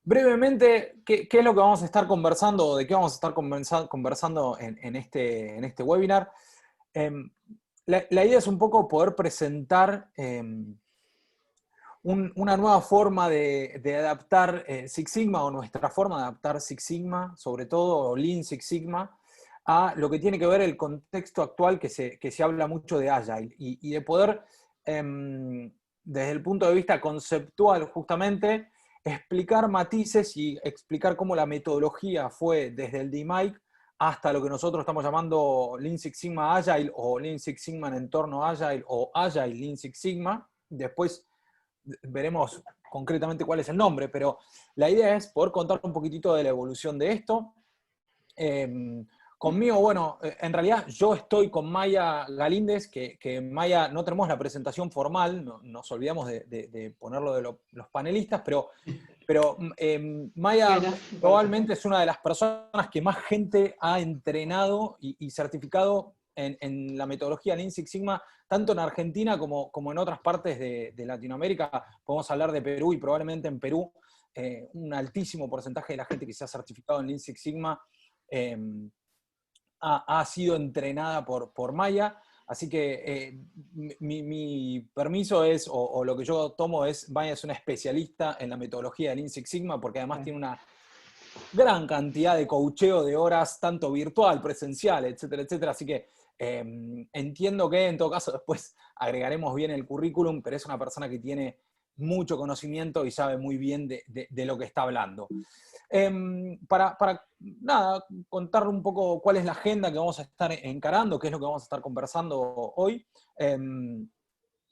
Brevemente, ¿qué es lo que vamos a estar conversando o de qué vamos a estar conversando en este webinar? La idea es un poco poder presentar una nueva forma de adaptar Six Sigma, o nuestra forma de adaptar Six Sigma, sobre todo, o Lean Six Sigma, a lo que tiene que ver el contexto actual que se habla mucho de Agile, y de poder, desde el punto de vista conceptual justamente, explicar matices y explicar cómo la metodología fue desde el DMAIC hasta lo que nosotros estamos llamando Lean Six Sigma Agile, o Lean Six Sigma en entorno Agile, o Agile Lean Six Sigma. Después veremos concretamente cuál es el nombre, pero la idea es poder contar un poquitito de la evolución de esto. Conmigo, bueno, en realidad yo estoy con Maya Galíndez, que Maya, no tenemos la presentación formal, nos olvidamos de ponerlo de los panelistas, pero Maya Bueno, no importa. probablemente es una de las personas que más gente ha entrenado y certificado en la metodología Lean Six Sigma, tanto en Argentina como en otras partes de Latinoamérica. Podemos hablar de Perú, y probablemente en Perú un altísimo porcentaje de la gente que se ha certificado en Lean Six Sigma eh, ha sido entrenada por Maya. Así que mi permiso es, o lo que yo tomo es, Maya es una especialista en la metodología de Lean Six Sigma, porque además tiene una gran cantidad de coacheo de horas, tanto virtual, presencial, etcétera, etcétera. Así que entiendo que en todo caso después agregaremos bien el currículum, pero es una persona que tiene mucho conocimiento y sabe muy bien de lo que está hablando. Para nada, contar un poco cuál es la agenda que vamos a estar encarando, qué es lo que vamos a estar conversando hoy.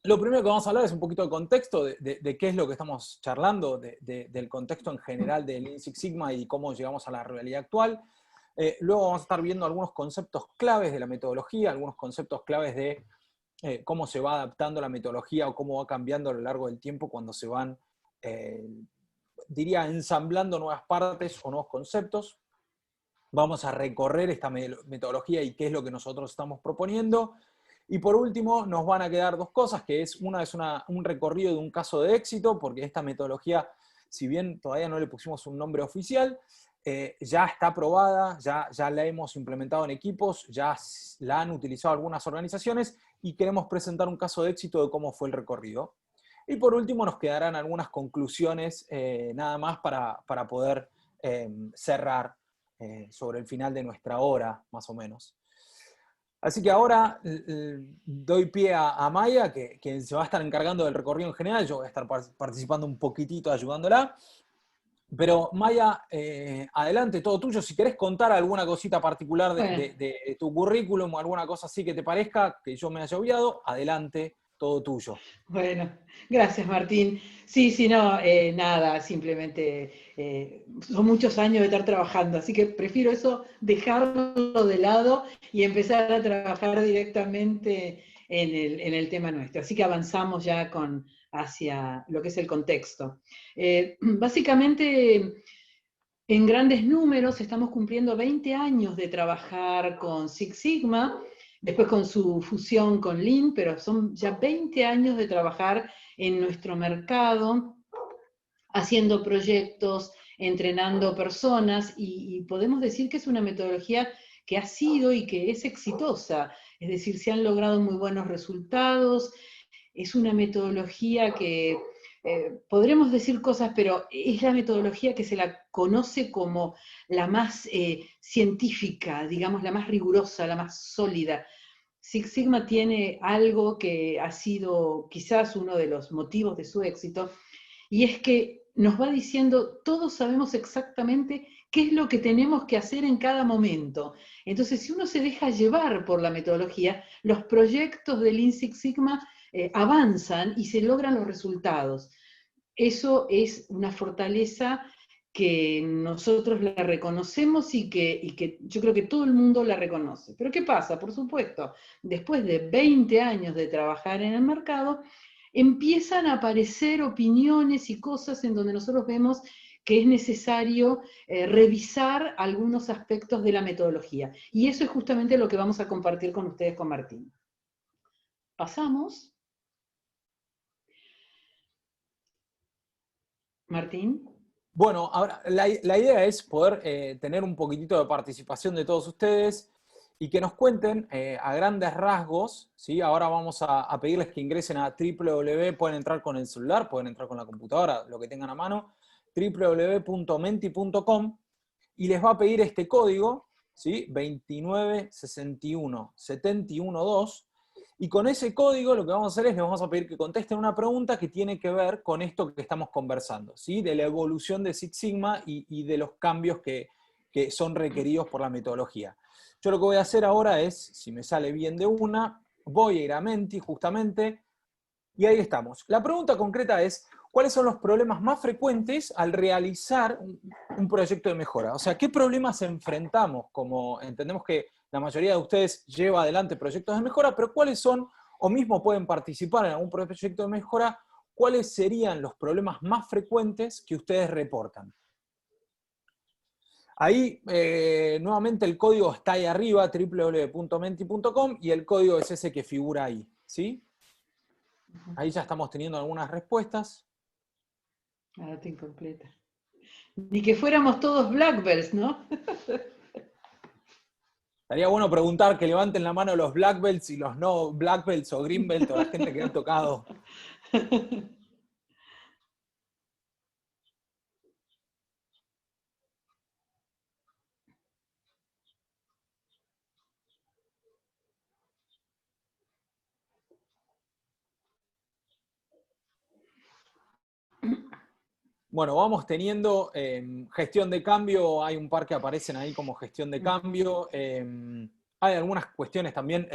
Lo primero que vamos a hablar es un poquito de contexto, de qué es lo que estamos charlando, del contexto en general de Lean Six Sigma y cómo llegamos a la realidad actual. Luego vamos a estar viendo algunos conceptos claves de la metodología, algunos conceptos claves de cómo se va adaptando la metodología o cómo va cambiando a lo largo del tiempo cuando se van, diría, ensamblando nuevas partes o nuevos conceptos. Vamos a recorrer esta metodología y qué es lo que nosotros estamos proponiendo. Y por último, nos van a quedar dos cosas, que es un recorrido de un caso de éxito, porque esta metodología, si bien todavía no le pusimos un nombre oficial, ya está aprobada, ya la hemos implementado en equipos, ya la han utilizado algunas organizaciones, y queremos presentar un caso de éxito de cómo fue el recorrido. Y por último, nos quedarán algunas conclusiones nada más para poder cerrar sobre el final de nuestra hora, más o menos. Así que ahora doy pie a Maya, quien se va a estar encargando del recorrido en general. Yo voy a estar participando un poquitito, ayudándola. Pero Maya, adelante, todo tuyo. Si querés contar alguna cosita particular Bueno, de tu currículum o alguna cosa así que te parezca, que yo me haya obviado, adelante, todo tuyo. bueno, gracias Martín. Sí, sí, no, nada, simplemente son muchos años de estar trabajando, así que prefiero eso, dejarlo de lado y empezar a trabajar directamente en el tema nuestro. Así que avanzamos ya hacia lo que es el contexto. Básicamente, en grandes números, estamos cumpliendo 20 años de trabajar con Six Sigma, después con su fusión con Lean, pero son ya 20 años de trabajar en nuestro mercado, haciendo proyectos, entrenando personas, y podemos decir que es una metodología que ha sido y que es exitosa, es decir, se han logrado muy buenos resultados, es una metodología que podremos decir cosas, pero es la metodología que se la conoce como la más científica, digamos, la más rigurosa, la más sólida. Six Sigma tiene algo que ha sido quizás uno de los motivos de su éxito, y es que nos va diciendo, todos sabemos exactamente qué es lo que tenemos que hacer en cada momento. Entonces, si uno se deja llevar por la metodología, los proyectos de Lean Six Sigma avanzan y se logran los resultados. Eso es una fortaleza que nosotros la reconocemos y que yo creo que todo el mundo la reconoce. Pero ¿qué pasa? Por supuesto, después de 20 años de trabajar en el mercado, empiezan a aparecer opiniones y cosas en donde nosotros vemos que es necesario revisar algunos aspectos de la metodología. Y eso es justamente lo que vamos a compartir con ustedes, con Martín. Pasamos. Martín. Bueno, ahora la idea es poder tener un poquitito de participación de todos ustedes y que nos cuenten a grandes rasgos, ¿sí? Ahora vamos a pedirles que ingresen a www, pueden entrar con el celular, pueden entrar con la computadora, lo que tengan a mano, www.menti.com, y les va a pedir este código, ¿sí? 2961712, y con ese código lo que vamos a hacer es les vamos a pedir que contesten una pregunta que tiene que ver con esto que estamos conversando, ¿sí? De la evolución de Six Sigma y de los cambios que son requeridos por la metodología. Yo lo que voy a hacer ahora es, si me sale bien de una, voy a ir a Menti justamente, y ahí estamos. La pregunta concreta es, ¿cuáles son los problemas más frecuentes al realizar un proyecto de mejora? O sea, ¿qué problemas enfrentamos? Como entendemos que la mayoría de ustedes lleva adelante proyectos de mejora, pero ¿cuáles son, o mismo pueden participar en algún proyecto de mejora, cuáles serían los problemas más frecuentes que ustedes reportan? Ahí, nuevamente, el código está ahí arriba, www.menti.com, y el código es ese que figura ahí, ¿sí? Ahí ya estamos teniendo algunas respuestas. Ahora te incompleta. Ni que fuéramos todos black belts, ¿no? Estaría bueno preguntar que levanten la mano los black belts y los no black belts o green belts o la gente que ha tocado. Bueno, vamos teniendo gestión de cambio, hay un par que aparecen ahí como gestión de cambio. Hay algunas cuestiones también,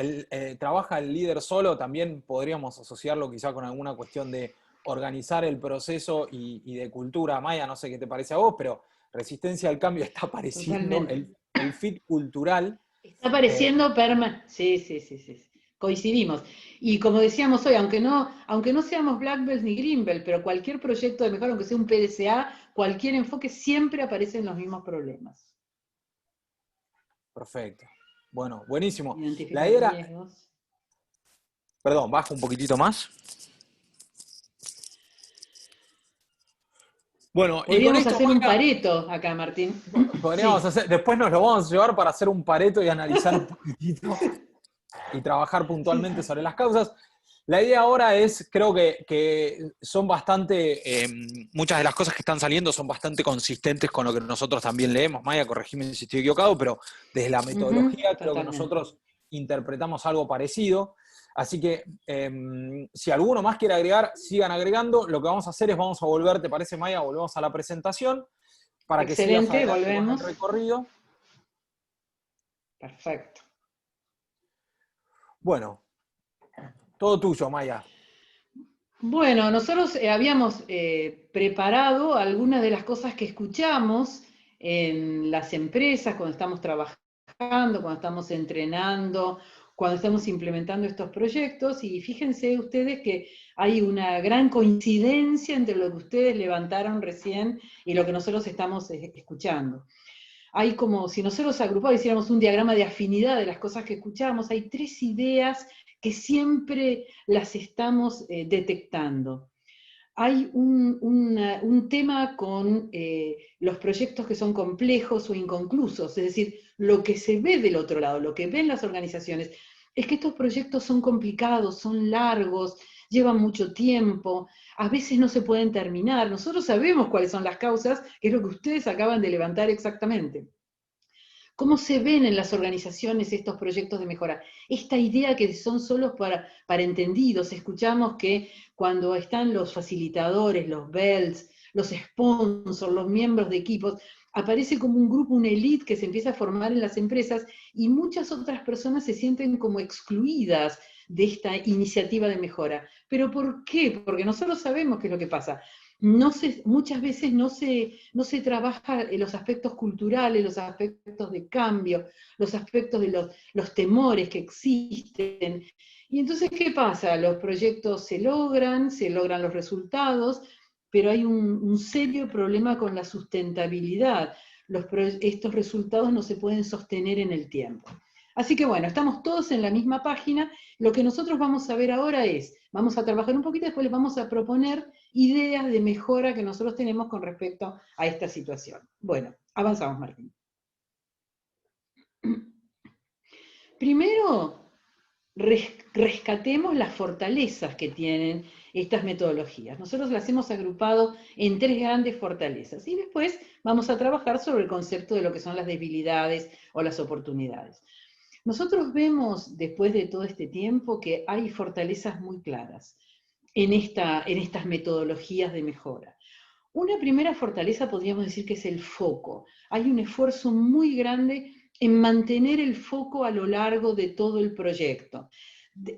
trabaja el líder solo, también podríamos asociarlo quizá con alguna cuestión de organizar el proceso y de cultura. Maya, no sé qué te parece a vos, pero resistencia al cambio está apareciendo, Totalmente. el fit cultural. Está apareciendo sí, sí, sí, sí, sí. Coincidimos. Y como decíamos hoy, aunque no seamos black belt ni green belt, pero cualquier proyecto de mejora, aunque sea un PDCA, cualquier enfoque, siempre aparecen los mismos problemas. Perfecto. Bueno, buenísimo. La Identificar idea era, riesgos. perdón, bajo un poquitito más. Bueno, y con Podríamos esto, hacer un Maya, Pareto acá, Martín. podríamos Sí. hacer, después nos lo vamos a llevar para hacer un Pareto y analizar un poquitito y trabajar puntualmente sobre las causas. La idea ahora es, creo que son bastante, muchas de las cosas que están saliendo son bastante consistentes con lo que nosotros también leemos. Maya, corregime si estoy equivocado, pero desde la metodología creo que Totalmente. nosotros interpretamos algo parecido. Así que si alguno más quiere agregar, sigan agregando. Lo que vamos a hacer es vamos a volver, ¿te parece, Maya? Volvemos a la presentación para que sigas Excelente, adelante con el volvemos. recorrido. Perfecto. Bueno, todo tuyo, Maya. Bueno, nosotros habíamos preparado algunas de las cosas que escuchamos en las empresas cuando estamos trabajando, cuando estamos entrenando, cuando estamos implementando estos proyectos, y fíjense ustedes que hay una gran coincidencia entre lo que ustedes levantaron recién y lo que nosotros estamos escuchando. Hay como, si nosotros agrupados hiciéramos un diagrama de afinidad de las cosas que escuchamos, hay tres ideas que siempre las estamos detectando. Hay un tema con los proyectos que son complejos o inconclusos, es decir, lo que se ve del otro lado, lo que ven las organizaciones, es que estos proyectos son complicados, son largos, llevan mucho tiempo, a veces no se pueden terminar. Nosotros sabemos cuáles son las causas, que es lo que ustedes acaban de levantar exactamente. ¿Cómo se ven en las organizaciones estos proyectos de mejora? Esta idea que son solos para entendidos. Escuchamos que cuando están los facilitadores, los belts, los sponsors, los miembros de equipos, aparece como un grupo, una elite que se empieza a formar en las empresas y muchas otras personas se sienten como excluidas de esta iniciativa de mejora. ¿Pero por qué? Porque nosotros sabemos qué es lo que pasa. Muchas veces no se trabaja en los aspectos culturales, los aspectos de cambio, los aspectos de los temores que existen. Y entonces, ¿qué pasa? Los proyectos se logran los resultados, pero hay un serio problema con la sustentabilidad. Estos resultados no se pueden sostener en el tiempo. Así que bueno, estamos todos en la misma página. Lo que nosotros vamos a ver ahora es, vamos a trabajar un poquito, después les vamos a proponer ideas de mejora que nosotros tenemos con respecto a esta situación. Bueno, avanzamos, Martín. Primero, rescatemos las fortalezas que tienen estas metodologías. Nosotros las hemos agrupado en 3 grandes fortalezas y después vamos a trabajar sobre el concepto de lo que son las debilidades o las oportunidades. Nosotros vemos, después de todo este tiempo, que hay fortalezas muy claras en estas metodologías de mejora. Una primera fortaleza podríamos decir que es el foco. Hay un esfuerzo muy grande en mantener el foco a lo largo de todo el proyecto,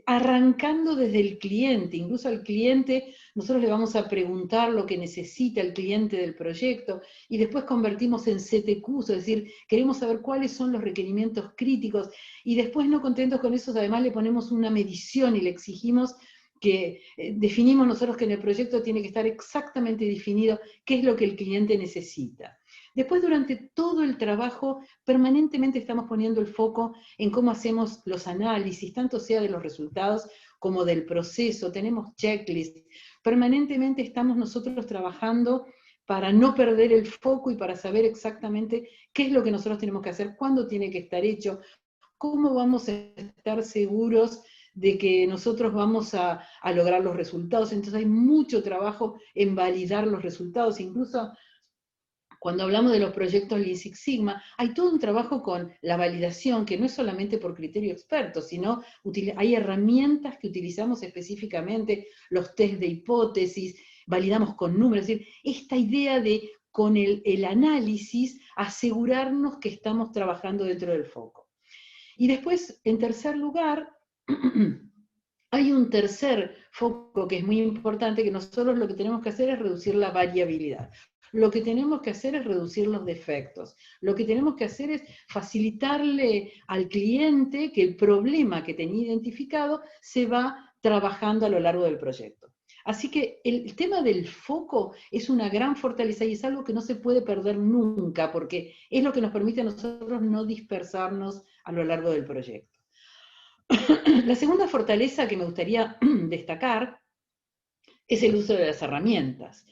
arrancando desde el cliente. Incluso al cliente nosotros le vamos a preguntar lo que necesita el cliente del proyecto y después convertimos en CTQs, es decir, queremos saber cuáles son los requerimientos críticos y después, no contentos con eso, además le ponemos una medición y le exigimos que definimos nosotros que en el proyecto tiene que estar exactamente definido qué es lo que el cliente necesita. Después, durante todo el trabajo, permanentemente estamos poniendo el foco en cómo hacemos los análisis, tanto sea de los resultados como del proceso. Tenemos checklists. Permanentemente estamos nosotros trabajando para no perder el foco y para saber exactamente qué es lo que nosotros tenemos que hacer, cuándo tiene que estar hecho, cómo vamos a estar seguros de que nosotros vamos a lograr los resultados. Entonces hay mucho trabajo en validar los resultados. Incluso cuando hablamos de los proyectos Lean Six Sigma, hay todo un trabajo con la validación, que no es solamente por criterio experto, sino hay herramientas que utilizamos específicamente, los test de hipótesis, validamos con números, es decir, esta idea de con el análisis asegurarnos que estamos trabajando dentro del foco. Y después, en tercer lugar, hay un tercer foco que es muy importante, que nosotros lo que tenemos que hacer es reducir la variabilidad. Lo que tenemos que hacer es reducir los defectos. Lo que tenemos que hacer es facilitarle al cliente que el problema que tenía identificado se va trabajando a lo largo del proyecto. Así que el tema del foco es una gran fortaleza y es algo que no se puede perder nunca, porque es lo que nos permite a nosotros no dispersarnos a lo largo del proyecto. La segunda fortaleza que me gustaría destacar es el uso de las herramientas.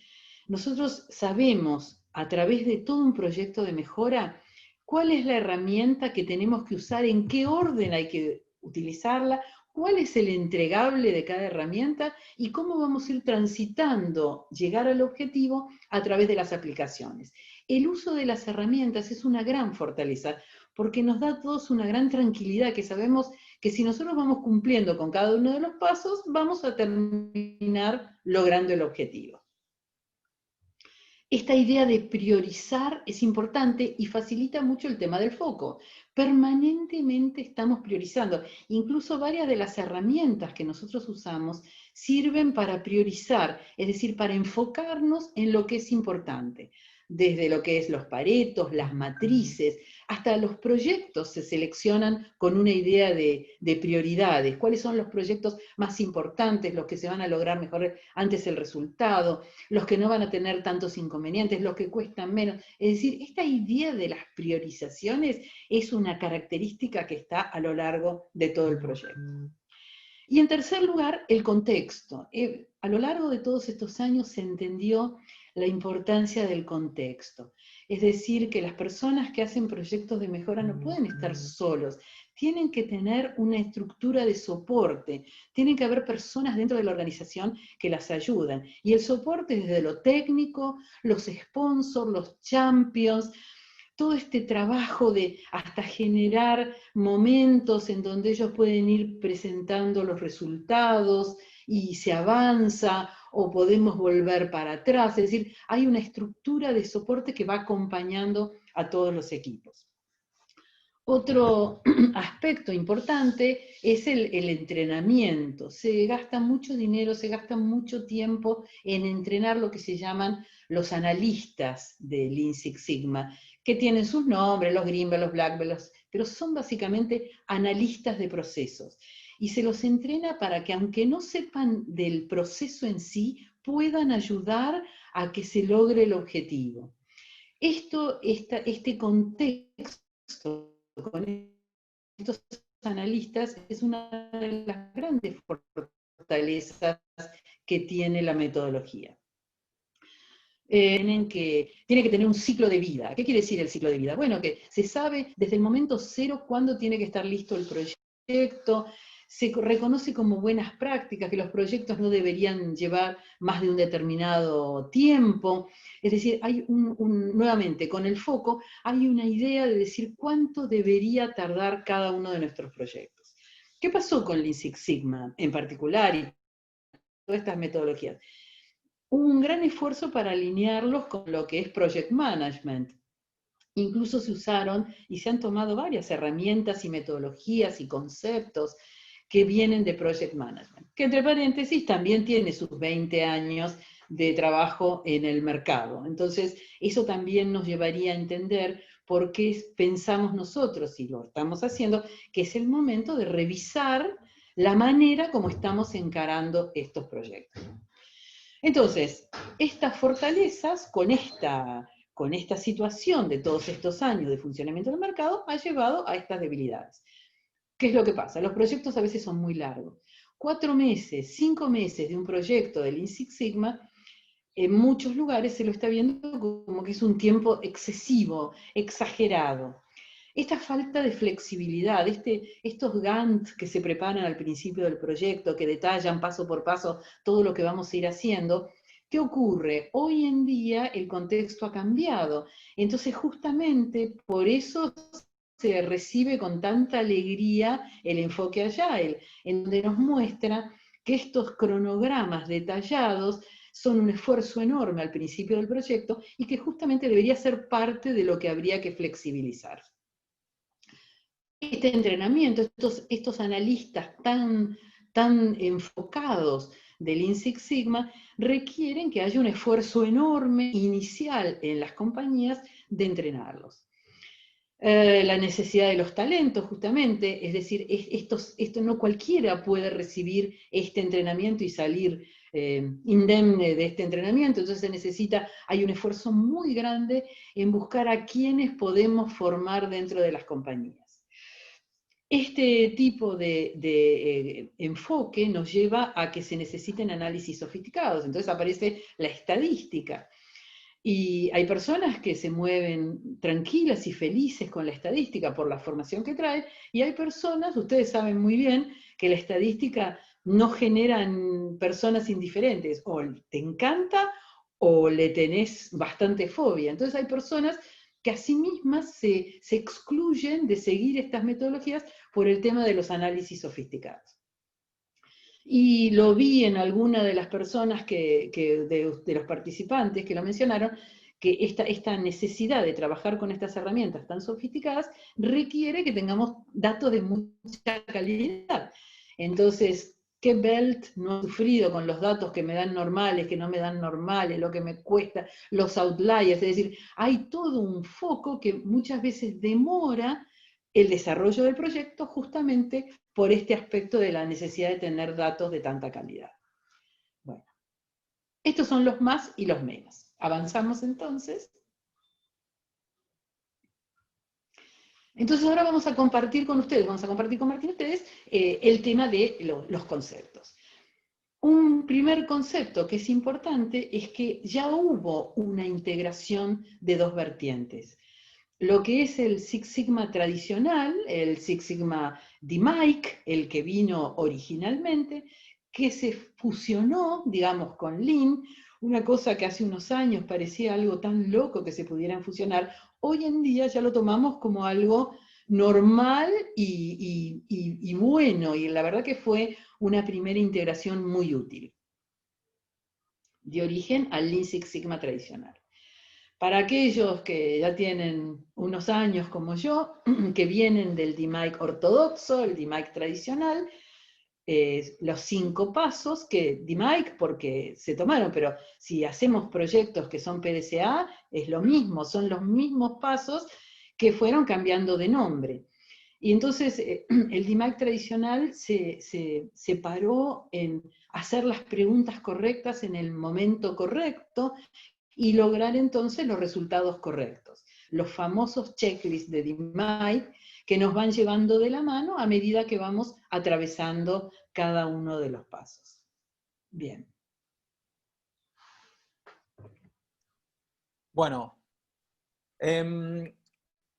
Nosotros sabemos a través de todo un proyecto de mejora cuál es la herramienta que tenemos que usar, en qué orden hay que utilizarla, cuál es el entregable de cada herramienta y cómo vamos a ir transitando llegar al objetivo a través de las aplicaciones. El uso de las herramientas es una gran fortaleza porque nos da a todos una gran tranquilidad, que sabemos que si nosotros vamos cumpliendo con cada uno de los pasos, vamos a terminar logrando el objetivo. Esta idea de priorizar es importante y facilita mucho el tema del foco. Permanentemente estamos priorizando. Incluso varias de las herramientas que nosotros usamos sirven para priorizar, es decir, para enfocarnos en lo que es importante. Desde lo que es los paretos, las matrices, hasta los proyectos se seleccionan con una idea de prioridades. ¿Cuáles son los proyectos más importantes, los que se van a lograr mejor antes el resultado, los que no van a tener tantos inconvenientes, los que cuestan menos? Es decir, esta idea de las priorizaciones es una característica que está a lo largo de todo el proyecto. Y en tercer lugar, el contexto. A lo largo de todos estos años se entendió la importancia del contexto. Es decir, que las personas que hacen proyectos de mejora no pueden estar solos, tienen que tener una estructura de soporte, tienen que haber personas dentro de la organización que las ayudan. Y el soporte desde lo técnico, los sponsors, los champions, todo este trabajo de hasta generar momentos en donde ellos pueden ir presentando los resultados y se avanza o podemos volver para atrás. Es decir, hay una estructura de soporte que va acompañando a todos los equipos. Otro aspecto importante es el entrenamiento. Se gasta mucho dinero, se gasta mucho tiempo en entrenar lo que se llaman los analistas de Lean Six Sigma, que tienen sus nombres, los Green Belt, los Black Belt, pero son básicamente analistas de procesos. Y se los entrena para que, aunque no sepan del proceso en sí, puedan ayudar a que se logre el objetivo. Este contexto con estos analistas es una de las grandes fortalezas que tiene la metodología. tiene que tener un ciclo de vida. ¿Qué quiere decir el ciclo de vida? Bueno, que se sabe desde el momento cero cuándo tiene que estar listo el proyecto, se reconoce como buenas prácticas, que los proyectos no deberían llevar más de un determinado tiempo. Es decir, hay nuevamente, con el foco, hay una idea de decir cuánto debería tardar cada uno de nuestros proyectos. ¿Qué pasó con Lean Six Sigma en particular y todas estas metodologías? Hubo un gran esfuerzo para alinearlos con lo que es Project Management. Incluso se usaron y se han tomado varias herramientas y metodologías y conceptos que vienen de Project Management, que entre paréntesis también tiene sus 20 años de trabajo en el mercado. Entonces, eso también nos llevaría a entender por qué pensamos nosotros, y lo estamos haciendo, que es el momento de revisar la manera como estamos encarando estos proyectos. Entonces, estas fortalezas con esta situación de todos estos años de funcionamiento del mercado ha llevado a estas debilidades. ¿Qué es lo que pasa? Los proyectos a veces son muy largos. 4 meses, 5 meses de un proyecto del Lean Six Sigma, en muchos lugares se lo está viendo como que es un tiempo excesivo, exagerado. Esta falta de flexibilidad, estos Gantt que se preparan al principio del proyecto, que detallan paso por paso todo lo que vamos a ir haciendo, ¿qué ocurre? Hoy en día el contexto ha cambiado, entonces justamente por eso se recibe con tanta alegría el enfoque Agile, en donde nos muestra que estos cronogramas detallados son un esfuerzo enorme al principio del proyecto y que justamente debería ser parte de lo que habría que flexibilizar. Este entrenamiento, estos analistas tan enfocados del Lean Six Sigma, requieren que haya un esfuerzo enorme inicial en las compañías de entrenarlos. La necesidad de los talentos, justamente, es decir, esto no cualquiera puede recibir este entrenamiento y salir indemne de este entrenamiento, entonces hay un esfuerzo muy grande en buscar a quienes podemos formar dentro de las compañías. Este tipo de enfoque nos lleva a que se necesiten análisis sofisticados, entonces aparece la estadística. Y hay personas que se mueven tranquilas y felices con la estadística por la formación que trae, y hay personas, ustedes saben muy bien, que la estadística no generan personas indiferentes, o te encanta o le tenés bastante fobia. Entonces hay personas que a sí mismas se excluyen de seguir estas metodologías por el tema de los análisis sofisticados. Y lo vi en alguna de las personas de los participantes que lo mencionaron, que esta necesidad de trabajar con estas herramientas tan sofisticadas requiere que tengamos datos de mucha calidad. Entonces, ¿qué Belt no ha sufrido con los datos que me dan normales, que no me dan normales, lo que me cuesta, los outliers? Es decir, hay todo un foco que muchas veces demora el desarrollo del proyecto justamente por este aspecto de la necesidad de tener datos de tanta calidad. Bueno, estos son los más y los menos. Avanzamos entonces. Entonces ahora vamos a compartir con ustedes, vamos a compartir con Martín ustedes el tema de los conceptos. Un primer concepto que es importante es que ya hubo una integración de dos vertientes. Lo que es el Six Sigma tradicional, el Six Sigma DMAIC, el que vino originalmente, que se fusionó, digamos, con Lean, una cosa que hace unos años parecía algo tan loco que se pudieran fusionar, hoy en día ya lo tomamos como algo normal y bueno, y la verdad que fue una primera integración muy útil. De origen al Lean Six Sigma tradicional. Para aquellos que ya tienen unos años como yo, que vienen del DMAIC ortodoxo, el DMAIC tradicional, los 5 pasos que DMAIC porque se tomaron, pero si hacemos proyectos que son PDCA, es lo mismo, son los mismos pasos que fueron cambiando de nombre. Y entonces el DMAIC tradicional se paró en hacer las preguntas correctas en el momento correcto, y lograr entonces los resultados correctos. Los famosos checklists de DMAIC que nos van llevando de la mano a medida que vamos atravesando cada uno de los pasos. Bien. Bueno, em,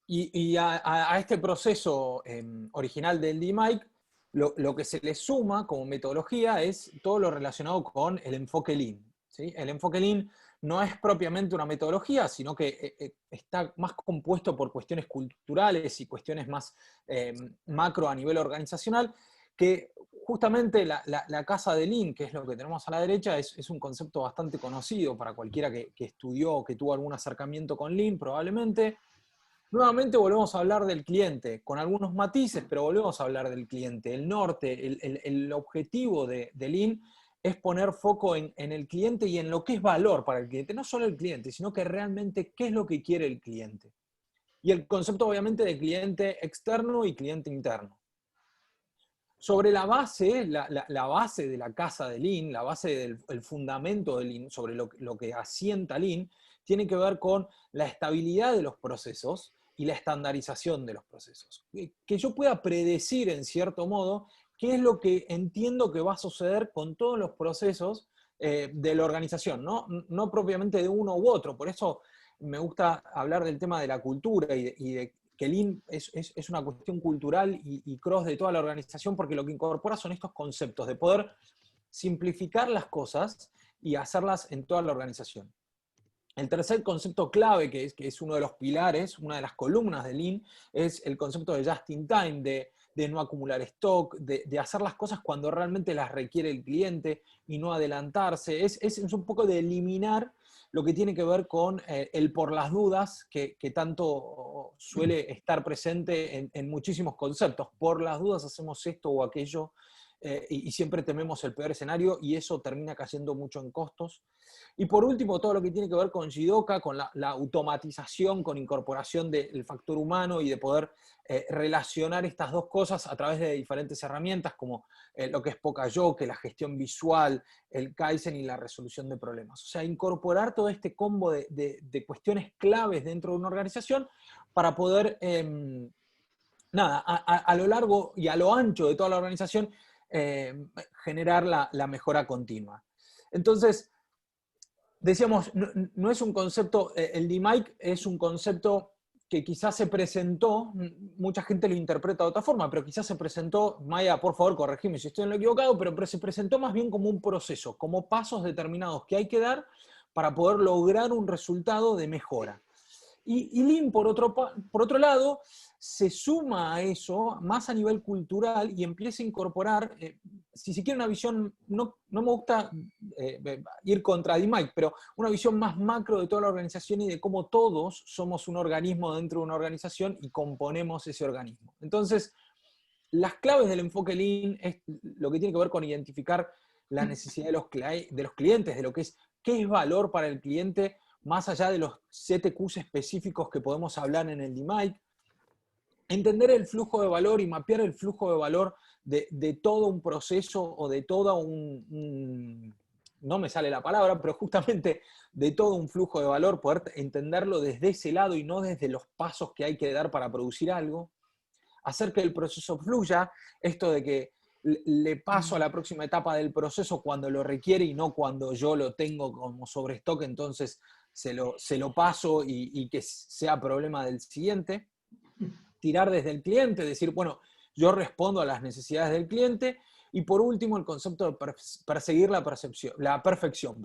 y a este proceso original del DMAIC, lo que se le suma como metodología es todo lo relacionado con el enfoque Lean, ¿sí? El enfoque Lean no es propiamente una metodología, sino que está más compuesto por cuestiones culturales y cuestiones más macro a nivel organizacional, que justamente la casa de Lean, que es lo que tenemos a la derecha, es un concepto bastante conocido para cualquiera que estudió o que tuvo algún acercamiento con Lean, probablemente. Nuevamente volvemos a hablar del cliente, con algunos matices, pero volvemos a hablar del cliente. El norte, el objetivo de Lean es poner foco en el cliente y en lo que es valor para el cliente. No solo el cliente, sino que realmente qué es lo que quiere el cliente. Y el concepto obviamente de cliente externo y cliente interno. Sobre la base, la base de la casa de Lean, la base del fundamento de Lean, sobre lo que asienta Lean, tiene que ver con la estabilidad de los procesos y la estandarización de los procesos. Que yo pueda predecir, en cierto modo, qué es lo que entiendo que va a suceder con todos los procesos de la organización, no propiamente de uno u otro. Por eso me gusta hablar del tema de la cultura y de que Lean es una cuestión cultural y cross de toda la organización, porque lo que incorpora son estos conceptos de poder simplificar las cosas y hacerlas en toda la organización. El tercer concepto clave, que es uno de los pilares, una de las columnas de Lean, es el concepto de just in time, de no acumular stock, de hacer las cosas cuando realmente las requiere el cliente y no adelantarse. Es un poco de eliminar lo que tiene que ver con el por las dudas, que tanto suele estar presente en muchísimos conceptos. Por las dudas hacemos esto o aquello, y siempre tememos el peor escenario, y eso termina cayendo mucho en costos. Y por último, todo lo que tiene que ver con Jidoka, con la automatización, con incorporación del factor humano y de poder relacionar estas dos cosas a través de diferentes herramientas, como lo que es Pokayoke, la gestión visual, el Kaizen y la resolución de problemas. O sea, incorporar todo este combo de cuestiones claves dentro de una organización para poder, a lo largo y a lo ancho de toda la organización, generar la mejora continua. Entonces, decíamos, no es un concepto, el DMAIC es un concepto que quizás se presentó, mucha gente lo interpreta de otra forma, pero quizás se presentó, Maya, por favor, corregime si estoy en lo equivocado, pero se presentó más bien como un proceso, como pasos determinados que hay que dar para poder lograr un resultado de mejora. Y Lean, por otro lado, se suma a eso más a nivel cultural y empieza a incorporar, si se quiere, una visión, no me gusta ir contra DMAIC, pero una visión más macro de toda la organización y de cómo todos somos un organismo dentro de una organización y componemos ese organismo. Entonces, las claves del enfoque Lean es lo que tiene que ver con identificar la necesidad de los clientes, de lo que es, qué es valor para el cliente, más allá de los 7 Qs específicos que podemos hablar en el DMAIC, entender el flujo de valor y mapear el flujo de valor de todo un proceso o de todo no me sale la palabra, pero justamente de todo un flujo de valor, poder entenderlo desde ese lado y no desde los pasos que hay que dar para producir algo, hacer que el proceso fluya, esto de que le paso a la próxima etapa del proceso cuando lo requiere y no cuando yo lo tengo como sobrestock, entonces se lo paso y que sea problema del siguiente. Tirar desde el cliente, decir, bueno, yo respondo a las necesidades del cliente. Y por último, el concepto de perseguir la perfección.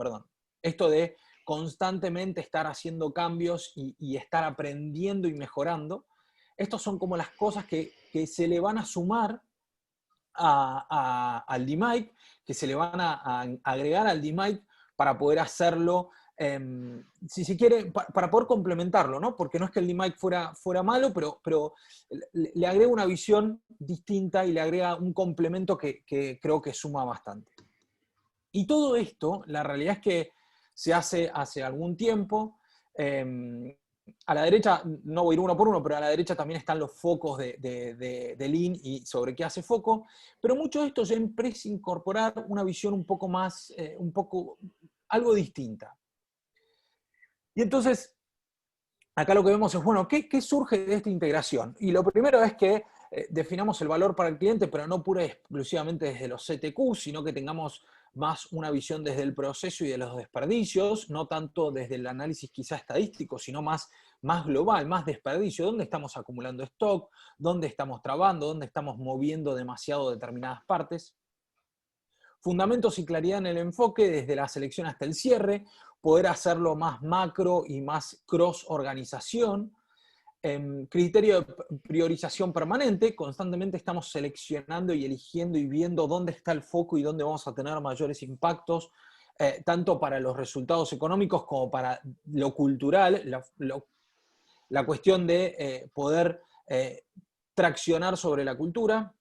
Esto de constantemente estar haciendo cambios y estar aprendiendo y mejorando. Estas son como las cosas que se le van a sumar al DMAIC, que se le van a agregar al DMAIC para poder hacerlo, si se quiere, para poder complementarlo, ¿no? Porque no es que el DMAIC fuera malo, pero le agrega una visión distinta y le agrega un complemento que creo que suma bastante. Y todo esto, la realidad es que se hace algún tiempo. A la derecha, no voy a ir uno por uno, pero a la derecha también están los focos de Lean y sobre qué hace foco, pero mucho de esto ya empieza a incorporar una visión un poco más, algo distinta. Y entonces, acá lo que vemos es, bueno, ¿qué surge de esta integración? Y lo primero es que definamos el valor para el cliente, pero no pura y exclusivamente desde los CTQ, sino que tengamos más una visión desde el proceso y de los desperdicios, no tanto desde el análisis quizá estadístico, sino más global, más desperdicio. ¿Dónde estamos acumulando stock? ¿Dónde estamos trabando? ¿Dónde estamos moviendo demasiado determinadas partes? Fundamentos y claridad en el enfoque desde la selección hasta el cierre, poder hacerlo más macro y más cross-organización. Criterio de priorización permanente, constantemente estamos seleccionando y eligiendo y viendo dónde está el foco y dónde vamos a tener mayores impactos, tanto para los resultados económicos como para lo cultural, la cuestión de poder traccionar sobre la cultura.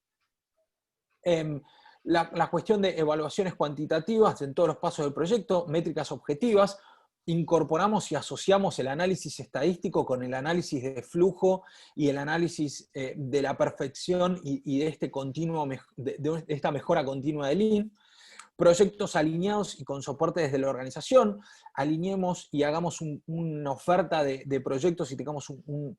La cuestión de evaluaciones cuantitativas en todos los pasos del proyecto, métricas objetivas, incorporamos y asociamos el análisis estadístico con el análisis de flujo y el análisis de la perfección y de, de esta mejora continua de Lean. Proyectos alineados y con soporte desde la organización, alineemos y hagamos una oferta de proyectos y tengamos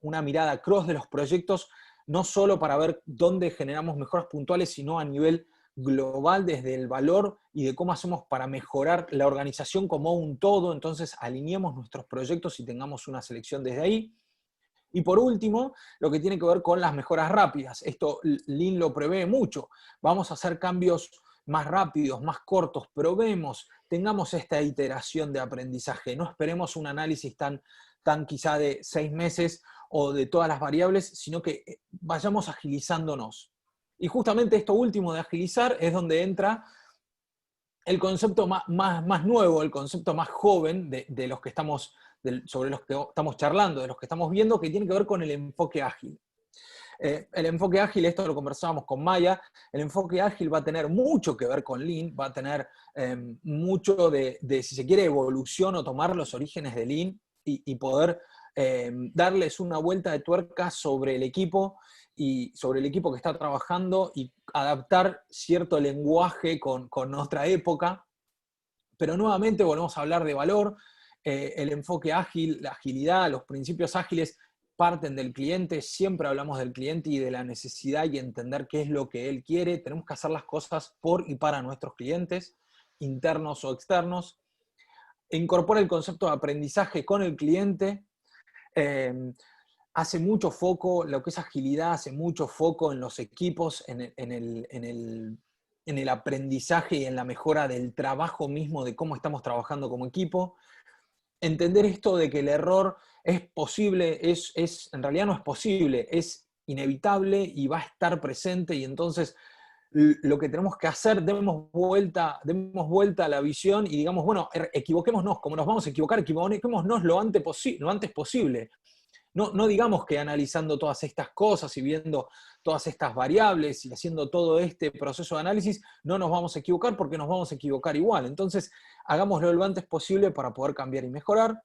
una mirada cross de los proyectos, no solo para ver dónde generamos mejoras puntuales, sino a nivel global desde el valor y de cómo hacemos para mejorar la organización como un todo. Entonces alineemos nuestros proyectos y tengamos una selección desde ahí. Y por último, lo que tiene que ver con las mejoras rápidas. Esto Lean lo prevé mucho. Vamos a hacer cambios más rápidos, más cortos, probemos, tengamos esta iteración de aprendizaje, no esperemos un análisis tan quizá de 6 meses o de todas las variables, sino que vayamos agilizándonos. Y justamente esto último de agilizar es donde entra el concepto más nuevo, el concepto más joven de los que estamos, sobre los que estamos charlando, de los que estamos viendo, que tiene que ver con el enfoque ágil. El enfoque ágil, esto lo conversábamos con Maya, el enfoque ágil va a tener mucho que ver con Lean, va a tener mucho de, si se quiere, evolución o tomar los orígenes de Lean y poder darles una vuelta de tuerca sobre el equipo y sobre el equipo que está trabajando y adaptar cierto lenguaje con nuestra época. Pero nuevamente volvemos a hablar de valor, el enfoque ágil, la agilidad, los principios ágiles parten del cliente, siempre hablamos del cliente y de la necesidad y entender qué es lo que él quiere. Tenemos que hacer las cosas por y para nuestros clientes, internos o externos. Incorpora el concepto de aprendizaje con el cliente. Hace mucho foco, lo que es agilidad, hace mucho foco en los equipos, en el aprendizaje y en la mejora del trabajo mismo, de cómo estamos trabajando como equipo. Entender esto de que el error es posible, en realidad no es posible, es inevitable y va a estar presente, y entonces lo que tenemos que hacer, demos vuelta a la visión y digamos, bueno, equivoquémonos, como nos vamos a equivocar, equivoquémonos lo antes posible. No digamos que analizando todas estas cosas y viendo todas estas variables y haciendo todo este proceso de análisis, no nos vamos a equivocar, porque nos vamos a equivocar igual. Entonces, hagámoslo lo antes posible para poder cambiar y mejorar.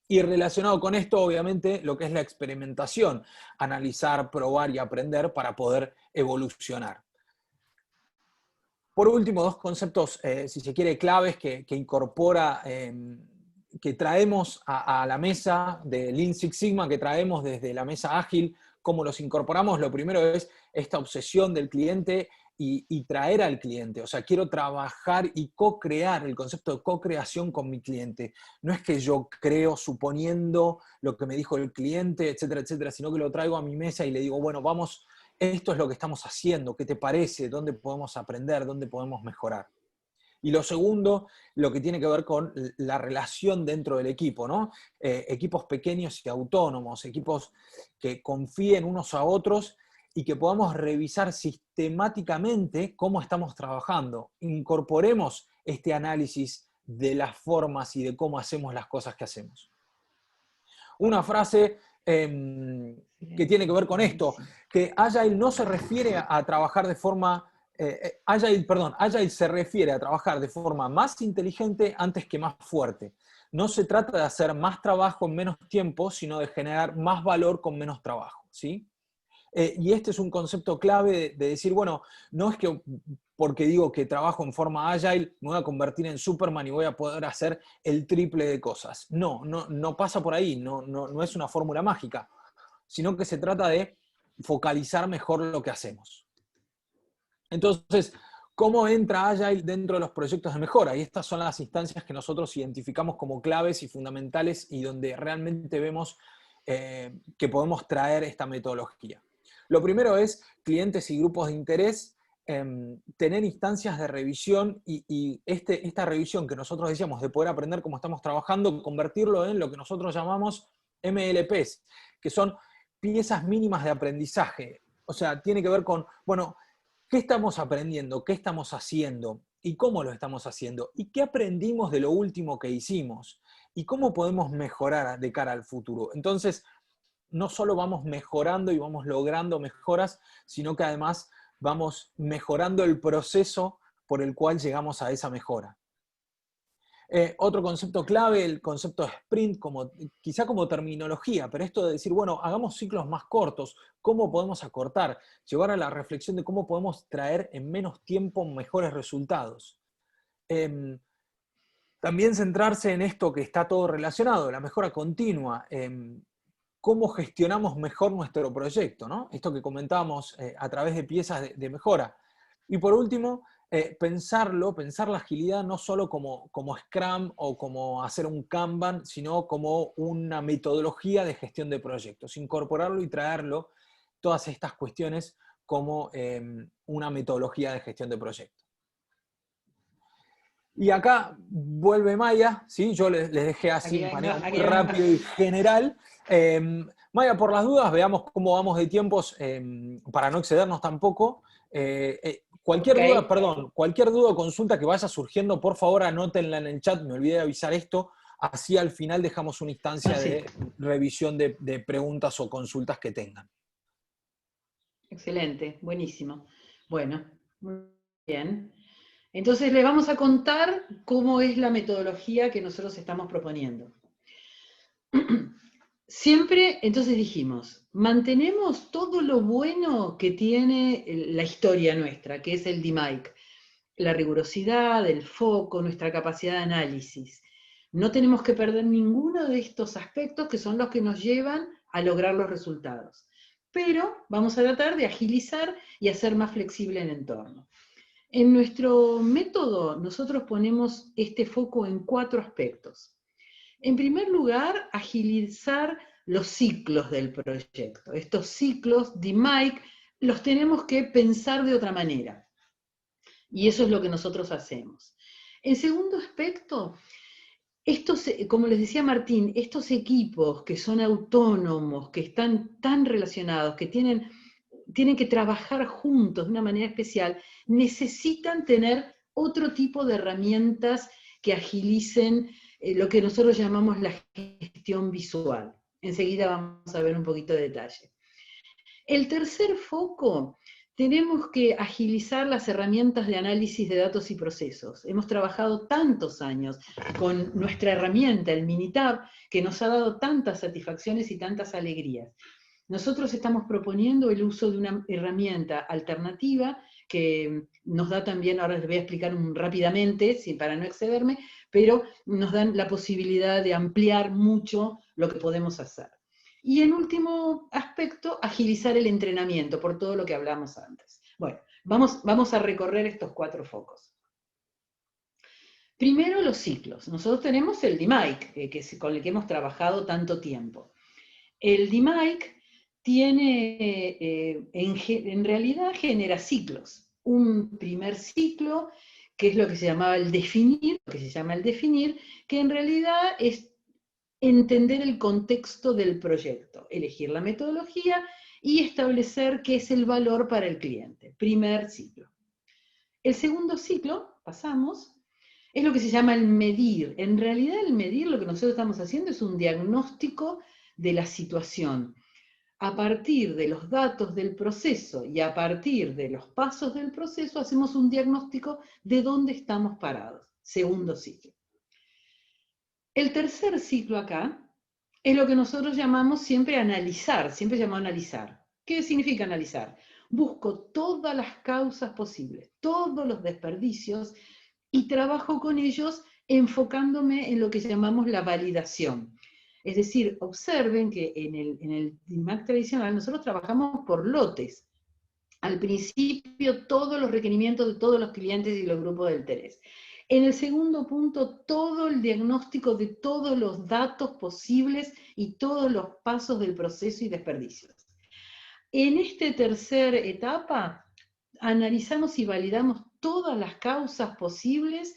Y relacionado con esto, obviamente, lo que es la experimentación, analizar, probar y aprender para poder evolucionar. Por último, 2 conceptos, si se quiere, claves que incorpora, que traemos a la mesa de Lean Six Sigma, que traemos desde la mesa ágil, cómo los incorporamos. Lo primero es esta obsesión del cliente y traer al cliente. O sea, quiero trabajar y co-crear, el concepto de co-creación con mi cliente. No es que yo creo suponiendo lo que me dijo el cliente, etcétera, etcétera, sino que lo traigo a mi mesa y le digo, bueno, vamos, esto es lo que estamos haciendo, ¿qué te parece? ¿Dónde podemos aprender? ¿Dónde podemos mejorar? Y lo segundo, lo que tiene que ver con la relación dentro del equipo, ¿no? Equipos pequeños y autónomos, equipos que confíen unos a otros y que podamos revisar sistemáticamente cómo estamos trabajando. Incorporemos este análisis de las formas y de cómo hacemos las cosas que hacemos. Una frase que tiene que ver con esto, que Agile no se refiere a trabajar de forma... Agile se refiere a trabajar de forma más inteligente antes que más fuerte. No se trata de hacer más trabajo en menos tiempo, sino de generar más valor con menos trabajo, ¿sí? Y este es un concepto clave de decir, bueno, no es que porque digo que trabajo en forma Agile me voy a convertir en Superman y voy a poder hacer el triple de cosas. No pasa por ahí, no es una fórmula mágica, sino que se trata de focalizar mejor lo que hacemos. Entonces, ¿Cómo entra Agile dentro de los proyectos de mejora? Y estas son las instancias que nosotros identificamos como claves y fundamentales y donde realmente vemos que podemos traer esta metodología. Lo primero es clientes y grupos de interés, tener instancias de revisión y esta revisión que nosotros decíamos de poder aprender cómo estamos trabajando, convertirlo en lo que nosotros llamamos MLPs, que son piezas mínimas de aprendizaje. O sea, tiene que ver con, bueno, ¿qué estamos aprendiendo? ¿Qué estamos haciendo? ¿Y cómo lo estamos haciendo? ¿Y qué aprendimos de lo último que hicimos? ¿Y cómo podemos mejorar de cara al futuro? Entonces, no solo vamos mejorando y vamos logrando mejoras, sino que además vamos mejorando el proceso por el cual llegamos a esa mejora. Otro concepto clave, el concepto de sprint, quizá como terminología, pero esto de decir, bueno, hagamos ciclos más cortos, ¿cómo podemos acortar? Llevar a la reflexión de cómo podemos traer en menos tiempo mejores resultados. También centrarse en esto que está todo relacionado, la mejora continua, cómo gestionamos mejor nuestro proyecto, ¿no? Esto que comentábamos a través de piezas de mejora. Y por último, pensar la agilidad no solo como Scrum o como hacer un Kanban, sino como una metodología de gestión de proyectos, incorporarlo y traerlo, todas estas cuestiones, como una metodología de gestión de proyectos. Y acá vuelve Maya, ¿sí? Yo les dejé así de manera muy rápida y general. Maya, por las dudas, veamos cómo vamos de tiempos para no excedernos tampoco. Cualquier duda o consulta que vaya surgiendo, por favor anótenla en el chat, me olvidé de avisar esto, así al final dejamos una instancia de revisión de preguntas o consultas que tengan. Excelente, buenísimo. Bueno, muy bien. Entonces les vamos a contar cómo es la metodología que nosotros estamos proponiendo. Siempre, entonces dijimos, mantenemos todo lo bueno que tiene la historia nuestra, que es el DMAIC, la rigurosidad, el foco, nuestra capacidad de análisis. No tenemos que perder ninguno de estos aspectos que son los que nos llevan a lograr los resultados. Pero vamos a tratar de agilizar y hacer más flexible el entorno. En nuestro método, nosotros ponemos este foco en 4 aspectos. En primer lugar, agilizar los ciclos del proyecto. Estos ciclos de DMAIC los tenemos que pensar de otra manera. Y eso es lo que nosotros hacemos. En segundo aspecto, como les decía Martín, estos equipos que son autónomos, que están tan relacionados, que tienen que trabajar juntos de una manera especial, necesitan tener otro tipo de herramientas que agilicen lo que nosotros llamamos la gestión visual. Enseguida vamos a ver un poquito de detalle. El tercer foco, tenemos que agilizar las herramientas de análisis de datos y procesos. Hemos trabajado tantos años con nuestra herramienta, el Minitab, que nos ha dado tantas satisfacciones y tantas alegrías. Nosotros estamos proponiendo el uso de una herramienta alternativa que nos da también, ahora les voy a explicar rápidamente, para no excederme, pero nos dan la posibilidad de ampliar mucho lo que podemos hacer. Y en último aspecto, agilizar el entrenamiento, por todo lo que hablamos antes. Bueno, vamos a recorrer estos 4 focos. Primero, los ciclos. Nosotros tenemos el DMAIC, con el que hemos trabajado tanto tiempo. El DMAIC tiene, en realidad genera ciclos. Un primer ciclo, que es lo que se llamaba el definir, que en realidad es entender el contexto del proyecto, elegir la metodología y establecer qué es el valor para el cliente. Primer ciclo. El segundo ciclo, pasamos, es lo que se llama el medir. En realidad el medir, lo que nosotros estamos haciendo es un diagnóstico de la situación. A partir de los datos del proceso y a partir de los pasos del proceso, hacemos un diagnóstico de dónde estamos parados. Segundo ciclo. El tercer ciclo acá es lo que nosotros llamamos siempre analizar, siempre llamamos analizar. ¿Qué significa analizar? Busco todas las causas posibles, todos los desperdicios y trabajo con ellos enfocándome en lo que llamamos la validación. Es decir, observen que en el DMAIC tradicional nosotros trabajamos por lotes. al principio todos los requerimientos de todos los clientes y los grupos de interés. En el segundo punto, todo el diagnóstico de todos los datos posibles y todos los pasos del proceso y desperdicios. En esta tercera etapa, analizamos y validamos todas las causas posibles,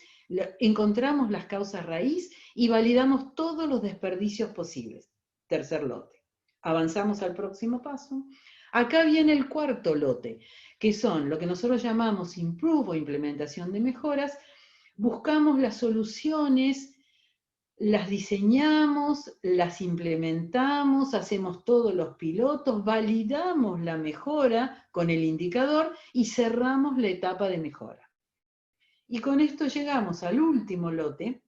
encontramos las causas raíz y validamos todos los desperdicios posibles. Tercer lote. Avanzamos al próximo paso. Acá viene el cuarto lote, que son lo que nosotros llamamos improve o implementación de mejoras. Buscamos las soluciones, las diseñamos, las implementamos, hacemos todos los pilotos, validamos la mejora con el indicador y cerramos la etapa de mejora. Y con esto llegamos al último lote,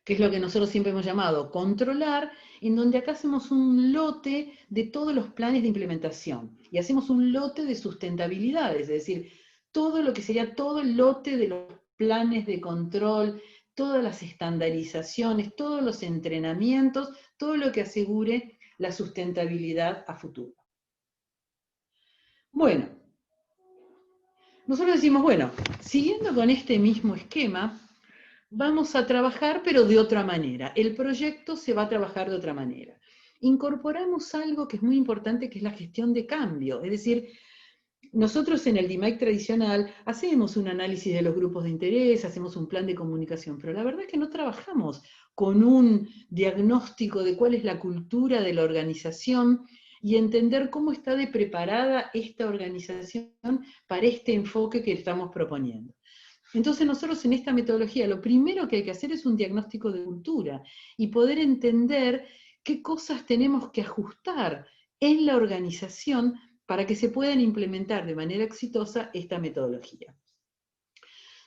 que es lo que nosotros siempre hemos llamado controlar, en donde acá hacemos un lote de todos los planes de implementación y hacemos un lote de sustentabilidad, es decir, todo lo que sería todo el lote de los planes de control, todas las estandarizaciones, todos los entrenamientos, todo lo que asegure la sustentabilidad a futuro. Bueno, nosotros decimos, bueno, siguiendo con este mismo esquema, vamos a trabajar, pero de otra manera. El proyecto se va a trabajar de otra manera. Incorporamos algo que es muy importante, que es la gestión de cambio. Es decir, nosotros en el DIMAIC tradicional hacemos un análisis de los grupos de interés, hacemos un plan de comunicación, pero la verdad es que no trabajamos con un diagnóstico de cuál es la cultura de la organización y entender cómo está de preparada esta organización para este enfoque que estamos proponiendo. Entonces nosotros en esta metodología lo primero que hay que hacer es un diagnóstico de cultura y poder entender qué cosas tenemos que ajustar en la organización para que se puedan implementar de manera exitosa esta metodología.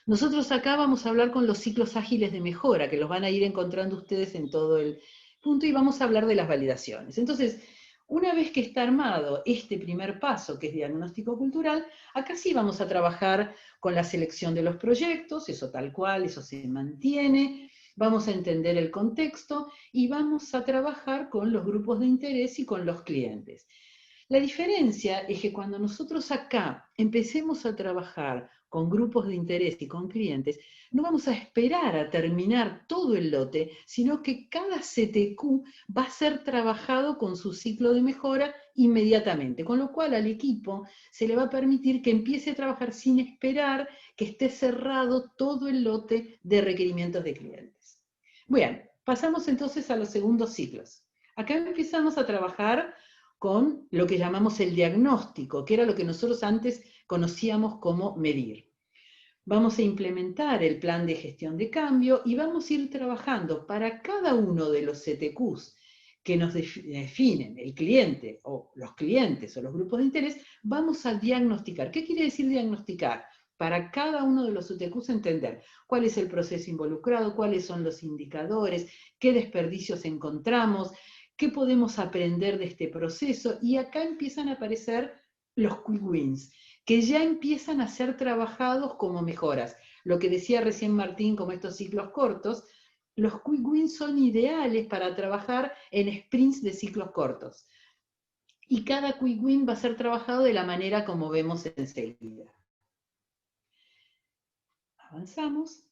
Nosotros acá vamos a hablar con los ciclos ágiles de mejora, que los van a ir encontrando ustedes en todo el punto, y vamos a hablar de las validaciones. Entonces, una vez que está armado este primer paso, que es diagnóstico cultural, acá sí vamos a trabajar con la selección de los proyectos, eso tal cual, eso se mantiene, vamos a entender el contexto y vamos a trabajar con los grupos de interés y con los clientes. La diferencia es que cuando nosotros acá empecemos a trabajar con grupos de interés y con clientes, no vamos a esperar a terminar todo el lote, sino que cada CTQ va a ser trabajado con su ciclo de mejora inmediatamente, con lo cual al equipo se le va a permitir que empiece a trabajar sin esperar que esté cerrado todo el lote de requerimientos de clientes. Bien, pasamos entonces a los segundos ciclos. Acá empezamos a trabajar con lo que llamamos el diagnóstico, que era lo que nosotros antes conocíamos como medir. Vamos a implementar el plan de gestión de cambio y vamos a ir trabajando para cada uno de los CTQs que nos definen, el cliente o los clientes o los grupos de interés, vamos a diagnosticar. ¿Qué quiere decir diagnosticar? Para cada uno de los CTQs entender cuál es el proceso involucrado, cuáles son los indicadores, qué desperdicios encontramos, qué podemos aprender de este proceso, y acá empiezan a aparecer los quick wins, que ya empiezan a ser trabajados como mejoras. Lo que decía recién Martín, como estos ciclos cortos, los quick wins son ideales para trabajar en sprints de ciclos cortos. Y cada quick win va a ser trabajado de la manera como vemos enseguida. Avanzamos.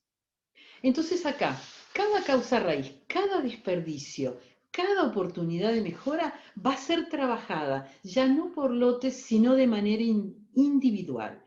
Entonces acá, cada causa raíz, cada desperdicio, cada oportunidad de mejora va a ser trabajada, ya no por lotes, sino de manera individual.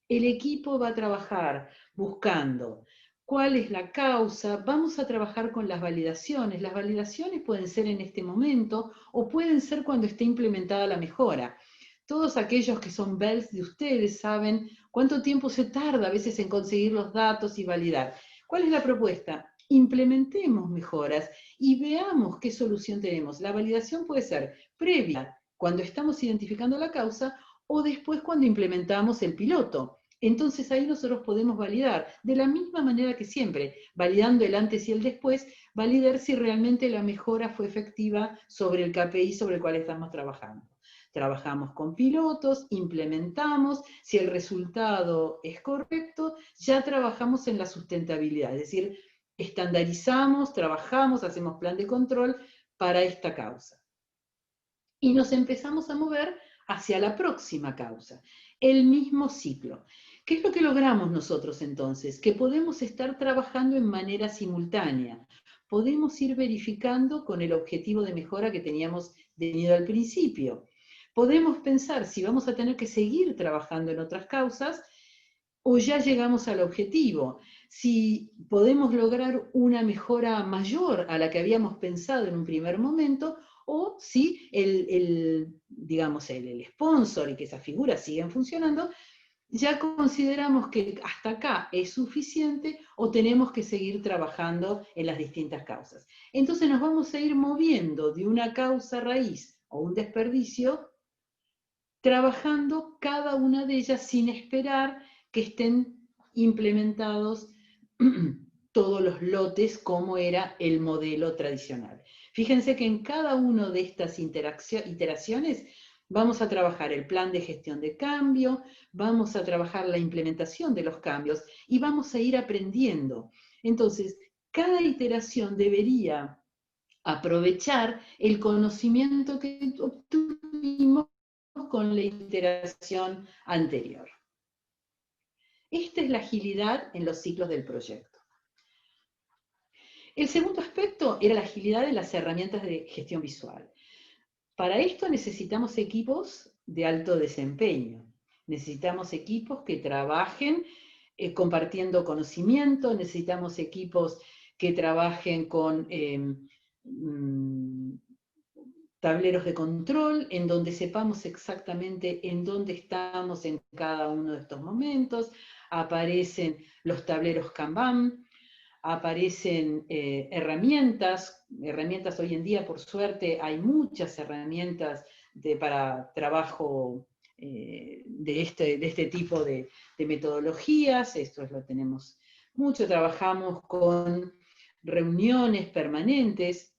El equipo va a trabajar buscando cuál es la causa, vamos a trabajar con las validaciones. Las validaciones pueden ser en este momento o pueden ser cuando esté implementada la mejora. Todos aquellos que son bells de ustedes saben cuánto tiempo se tarda a veces en conseguir los datos y validar. ¿Cuál es la propuesta? Implementemos mejoras y veamos qué solución tenemos. La validación puede ser previa, cuando estamos identificando la causa, o después cuando implementamos el piloto. Entonces ahí nosotros podemos validar, de la misma manera que siempre, validando el antes y el después, validar si realmente la mejora fue efectiva sobre el KPI sobre el cual estamos trabajando. Trabajamos con pilotos, implementamos, si el resultado es correcto, ya trabajamos en la sustentabilidad, es decir, estandarizamos, trabajamos, hacemos plan de control para esta causa. Y nos empezamos a mover hacia la próxima causa. El mismo ciclo. ¿Qué es lo que logramos nosotros entonces? Que podemos estar trabajando en manera simultánea. Podemos ir verificando con el objetivo de mejora que teníamos definido al principio. Podemos pensar si vamos a tener que seguir trabajando en otras causas o ya llegamos al objetivo. Si podemos lograr una mejora mayor a la que habíamos pensado en un primer momento, o si digamos, el sponsor y que esas figuras siguen funcionando, ya consideramos que hasta acá es suficiente o tenemos que seguir trabajando en las distintas causas. Entonces nos vamos a ir moviendo de una causa raíz o un desperdicio, trabajando cada una de ellas sin esperar que estén implementados todos los lotes como era el modelo tradicional. Fíjense que en cada una de estas iteraciones vamos a trabajar el plan de gestión de cambio, vamos a trabajar la implementación de los cambios y vamos a ir aprendiendo. Entonces, cada iteración debería aprovechar el conocimiento que obtuvimos con la iteración anterior. Esta es la agilidad en los ciclos del proyecto. El segundo aspecto era la agilidad en las herramientas de gestión visual. Para esto necesitamos equipos de alto desempeño. Necesitamos equipos que trabajen compartiendo conocimiento, necesitamos equipos que trabajen con tableros de control, en donde sepamos exactamente en dónde estamos en cada uno de estos momentos. Aparecen los tableros Kanban, aparecen herramientas hoy en día, por suerte, hay muchas herramientas para trabajo de este tipo de metodologías, esto lo tenemos mucho, trabajamos con reuniones permanentes.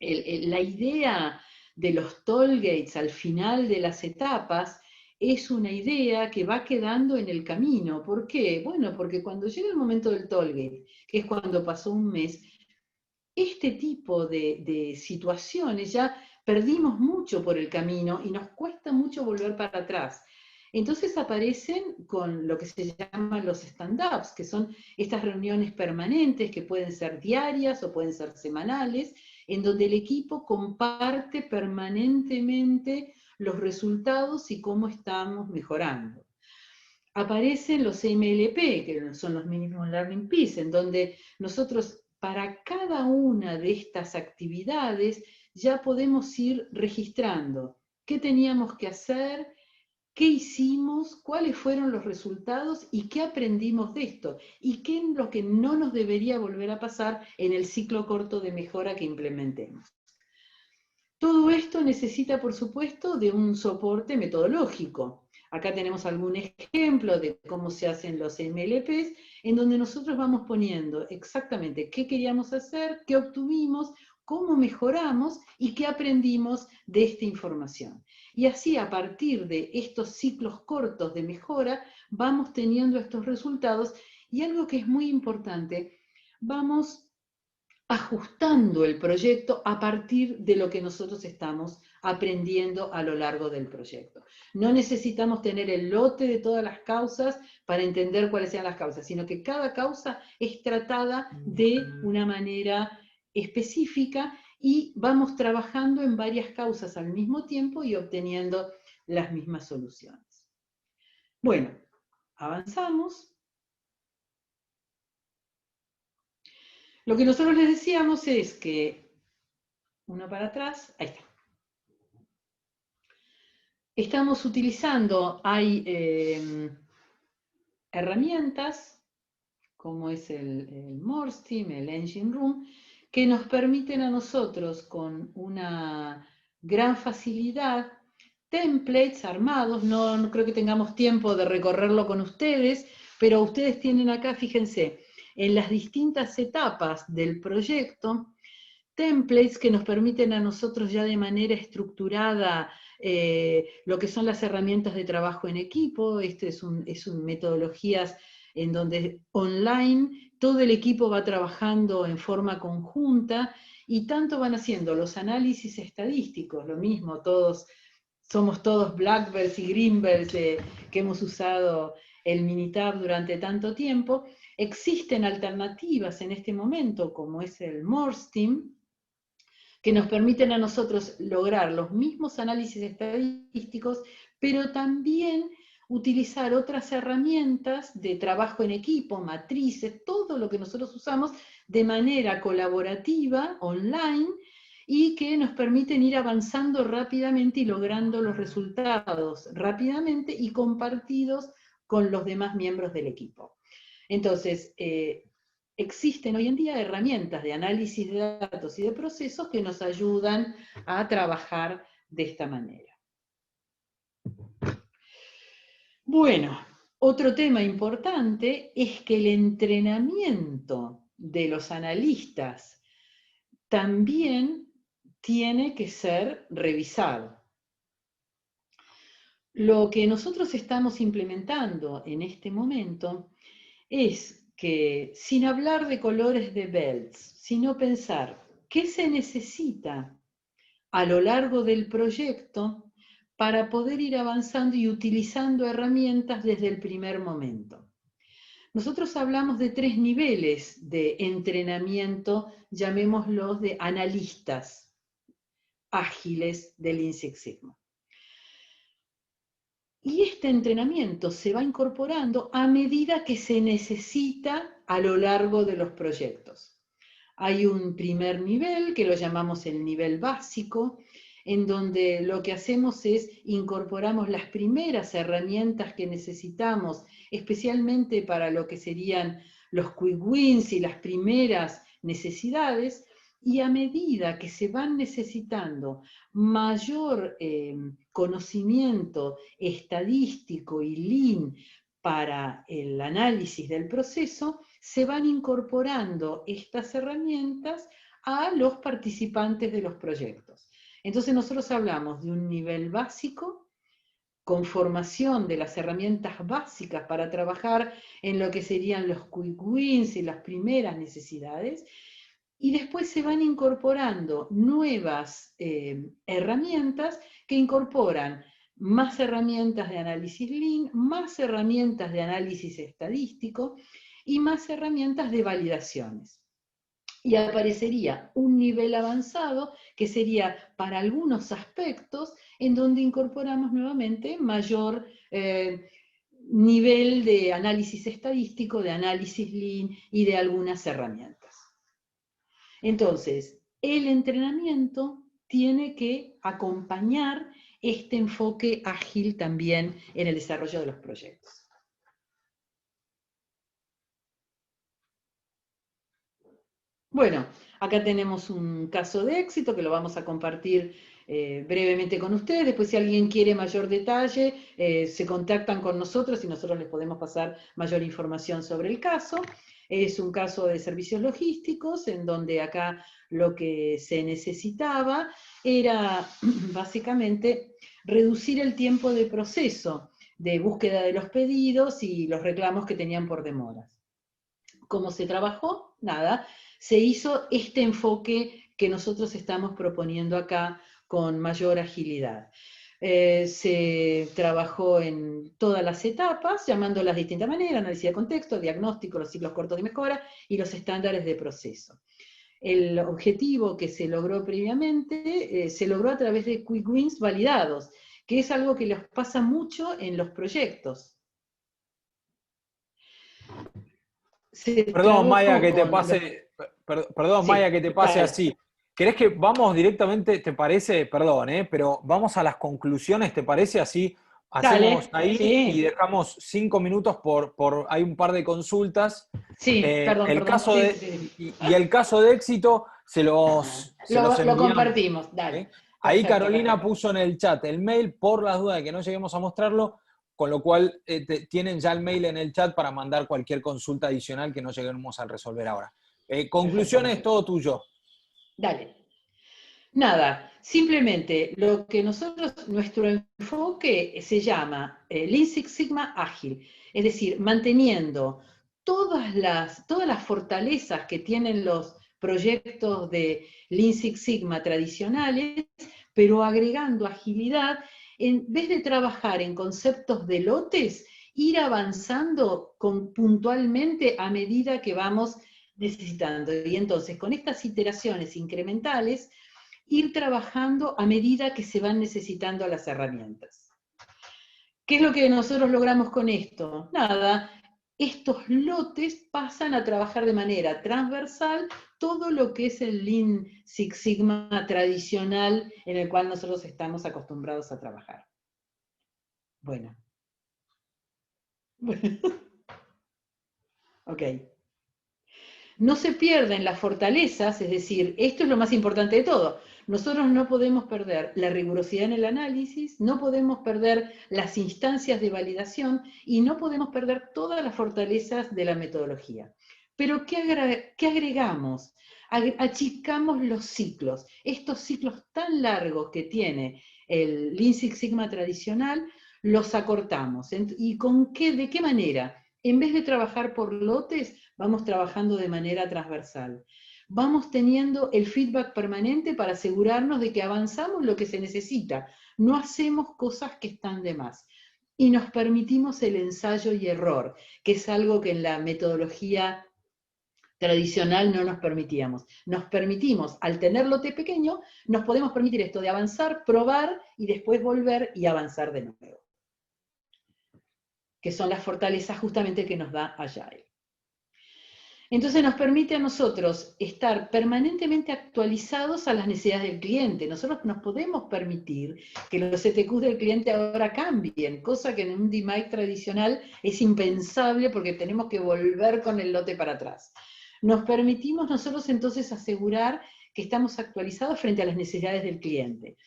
La idea de los toll gates al final de las etapas es una idea que va quedando en el camino. ¿Por qué? Bueno, porque cuando llega el momento del toll gate, que es cuando pasó un mes, este tipo de situaciones ya perdimos mucho por el camino y nos cuesta mucho volver para atrás. Entonces aparecen con lo que se llaman los stand-ups, que son estas reuniones permanentes que pueden ser diarias o pueden ser semanales, en donde el equipo comparte permanentemente los resultados y cómo estamos mejorando. Aparecen los MLP, que son los Minimum Learning Piece, en donde nosotros para cada una de estas actividades ya podemos ir registrando qué teníamos que hacer, qué hicimos, cuáles fueron los resultados y qué aprendimos de esto, y qué es lo que no nos debería volver a pasar en el ciclo corto de mejora que implementemos. Todo esto necesita, por supuesto, de un soporte metodológico. Acá tenemos algún ejemplo de cómo se hacen los MLPs, en donde nosotros vamos poniendo exactamente qué queríamos hacer, qué obtuvimos, cómo mejoramos y qué aprendimos de esta información. Y así, a partir de estos ciclos cortos de mejora, vamos teniendo estos resultados, y algo que es muy importante, vamos ajustando el proyecto a partir de lo que nosotros estamos aprendiendo a lo largo del proyecto. No necesitamos tener el lote de todas las causas para entender cuáles sean las causas, sino que cada causa es tratada de una manera específica y vamos trabajando en varias causas al mismo tiempo y obteniendo las mismas soluciones. Bueno, avanzamos. Lo que nosotros les decíamos es que, uno para atrás, ahí está. Estamos utilizando, hay herramientas, como es el Morse Team, el Engine Room, que nos permiten a nosotros con una gran facilidad, templates armados, no creo que tengamos tiempo de recorrerlo con ustedes, pero ustedes tienen acá, fíjense, en las distintas etapas del proyecto, templates que nos permiten a nosotros ya de manera estructurada lo que son las herramientas de trabajo en equipo. Este es metodologías en donde online todo el equipo va trabajando en forma conjunta y tanto van haciendo los análisis estadísticos, lo mismo, todos somos todos black belts y green belts que hemos usado el Minitab durante tanto tiempo. Existen alternativas en este momento, como es el MORSTEAM, que nos permiten a nosotros lograr los mismos análisis estadísticos, pero también utilizar otras herramientas de trabajo en equipo, matrices, todo lo que nosotros usamos de manera colaborativa, online, y que nos permiten ir avanzando rápidamente y logrando los resultados rápidamente y compartidos con los demás miembros del equipo. Entonces, existen hoy en día herramientas de análisis de datos y de procesos que nos ayudan a trabajar de esta manera. Bueno, otro tema importante es que el entrenamiento de los analistas también tiene que ser revisado. Lo que nosotros estamos implementando en este momento es que, sin hablar de colores de belts, sino pensar qué se necesita a lo largo del proyecto para poder ir avanzando y utilizando herramientas desde el primer momento. Nosotros hablamos de 3 niveles de entrenamiento, llamémoslos de analistas ágiles del Lean Six Sigma. Y este entrenamiento se va incorporando a medida que se necesita a lo largo de los proyectos. Hay un primer nivel, que lo llamamos el nivel básico, en donde lo que hacemos es incorporamos las primeras herramientas que necesitamos, especialmente para lo que serían los quick wins y las primeras necesidades, y a medida que se van necesitando mayor conocimiento estadístico y lean para el análisis del proceso, se van incorporando estas herramientas a los participantes de los proyectos. Entonces nosotros hablamos de un nivel básico, con formación de las herramientas básicas para trabajar en lo que serían los quick wins y las primeras necesidades, y después se van incorporando nuevas herramientas que incorporan más herramientas de análisis lean, más herramientas de análisis estadístico y más herramientas de validaciones. Y aparecería un nivel avanzado que sería para algunos aspectos en donde incorporamos nuevamente mayor nivel de análisis estadístico, de análisis lean y de algunas herramientas. Entonces, el entrenamiento tiene que acompañar este enfoque ágil también en el desarrollo de los proyectos. Bueno, acá tenemos un caso de éxito que lo vamos a compartir brevemente con ustedes. Después, si alguien quiere mayor detalle, se contactan con nosotros y nosotros les podemos pasar mayor información sobre el caso. Es un caso de servicios logísticos, en donde acá lo que se necesitaba era básicamente reducir el tiempo de proceso de búsqueda de los pedidos y los reclamos que tenían por demoras. ¿Cómo se trabajó? Nada. Se hizo este enfoque que nosotros estamos proponiendo acá con mayor agilidad. Se trabajó en todas las etapas, llamándolas de distinta manera: análisis de contexto, diagnóstico, los ciclos cortos de mejora y los estándares de proceso. El objetivo que se logró previamente se logró a través de quick wins validados, que es algo que les pasa mucho en los proyectos. Perdón, Maya, que te pase, perdón, sí, Maya, que te pase así. ¿Querés que vamos directamente, te parece? Perdón, pero vamos a las conclusiones, ¿te parece? Así hacemos ahí y dejamos 5 minutos hay un par de consultas. Sí, perdón. Y el caso de éxito lo compartimos, dale. Ahí Carolina puso en el chat el mail, por las dudas de que no lleguemos a mostrarlo, con lo cual tienen ya el mail en el chat para mandar cualquier consulta adicional que no lleguemos a resolver ahora. Conclusiones, todo tuyo. Dale. Nada, simplemente nuestro enfoque se llama Lean Six Sigma ágil, es decir, manteniendo todas las fortalezas que tienen los proyectos de Lean Six Sigma tradicionales, pero agregando agilidad en vez de trabajar en conceptos de lotes, ir avanzando puntualmente a medida que vamos necesitando. Y entonces, con estas iteraciones incrementales, ir trabajando a medida que se van necesitando las herramientas. ¿Qué es lo que nosotros logramos con esto? Nada, estos lotes pasan a trabajar de manera transversal todo lo que es el Lean Six Sigma tradicional en el cual nosotros estamos acostumbrados a trabajar. Bueno. Ok. No se pierden las fortalezas, es decir, esto es lo más importante de todo. Nosotros no podemos perder la rigurosidad en el análisis, no podemos perder las instancias de validación y no podemos perder todas las fortalezas de la metodología. Pero ¿qué agregamos? Achicamos los ciclos. Estos ciclos tan largos que tiene el Lean Six Sigma tradicional, los acortamos. ¿Y de qué manera? En vez de trabajar por lotes, vamos trabajando de manera transversal. Vamos teniendo el feedback permanente para asegurarnos de que avanzamos lo que se necesita. No hacemos cosas que están de más. Y nos permitimos el ensayo y error, que es algo que en la metodología tradicional no nos permitíamos. Nos permitimos, al tener lote pequeño, nos podemos permitir esto de avanzar, probar y después volver y avanzar de nuevo. Que son las fortalezas justamente que nos da Agile. Entonces nos permite a nosotros estar permanentemente actualizados a las necesidades del cliente. Nosotros nos podemos permitir que los CTQs del cliente ahora cambien, cosa que en un DMAIC tradicional es impensable porque tenemos que volver con el lote para atrás. Nos permitimos nosotros entonces asegurar que estamos actualizados frente a las necesidades del cliente.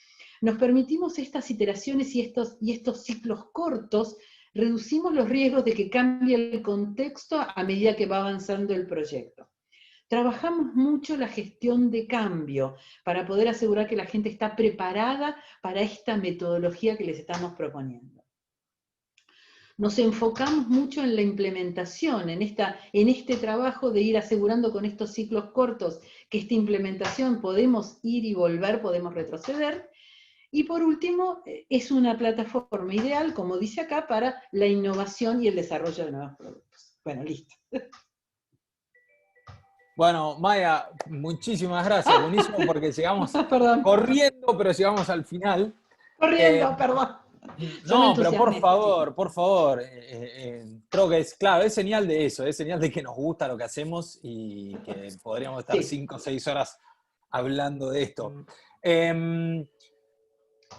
Nos permitimos estas iteraciones y estos ciclos cortos. Reducimos los riesgos de que cambie el contexto a medida que va avanzando el proyecto. Trabajamos mucho la gestión de cambio para poder asegurar que la gente está preparada para esta metodología que les estamos proponiendo. Nos enfocamos mucho en la implementación, en este trabajo de ir asegurando con estos ciclos cortos que esta implementación podemos ir y volver, podemos retroceder. Y por último, es una plataforma ideal, como dice acá, para la innovación y el desarrollo de nuevos productos. Bueno, listo. Bueno, Maya, muchísimas gracias. Buenísimo porque llegamos corriendo, pero llegamos al final. Corriendo, perdón. No, pero por favor. Creo que es claro, es señal de eso, es señal de que nos gusta lo que hacemos y que podríamos estar 5 o 6 horas hablando de esto.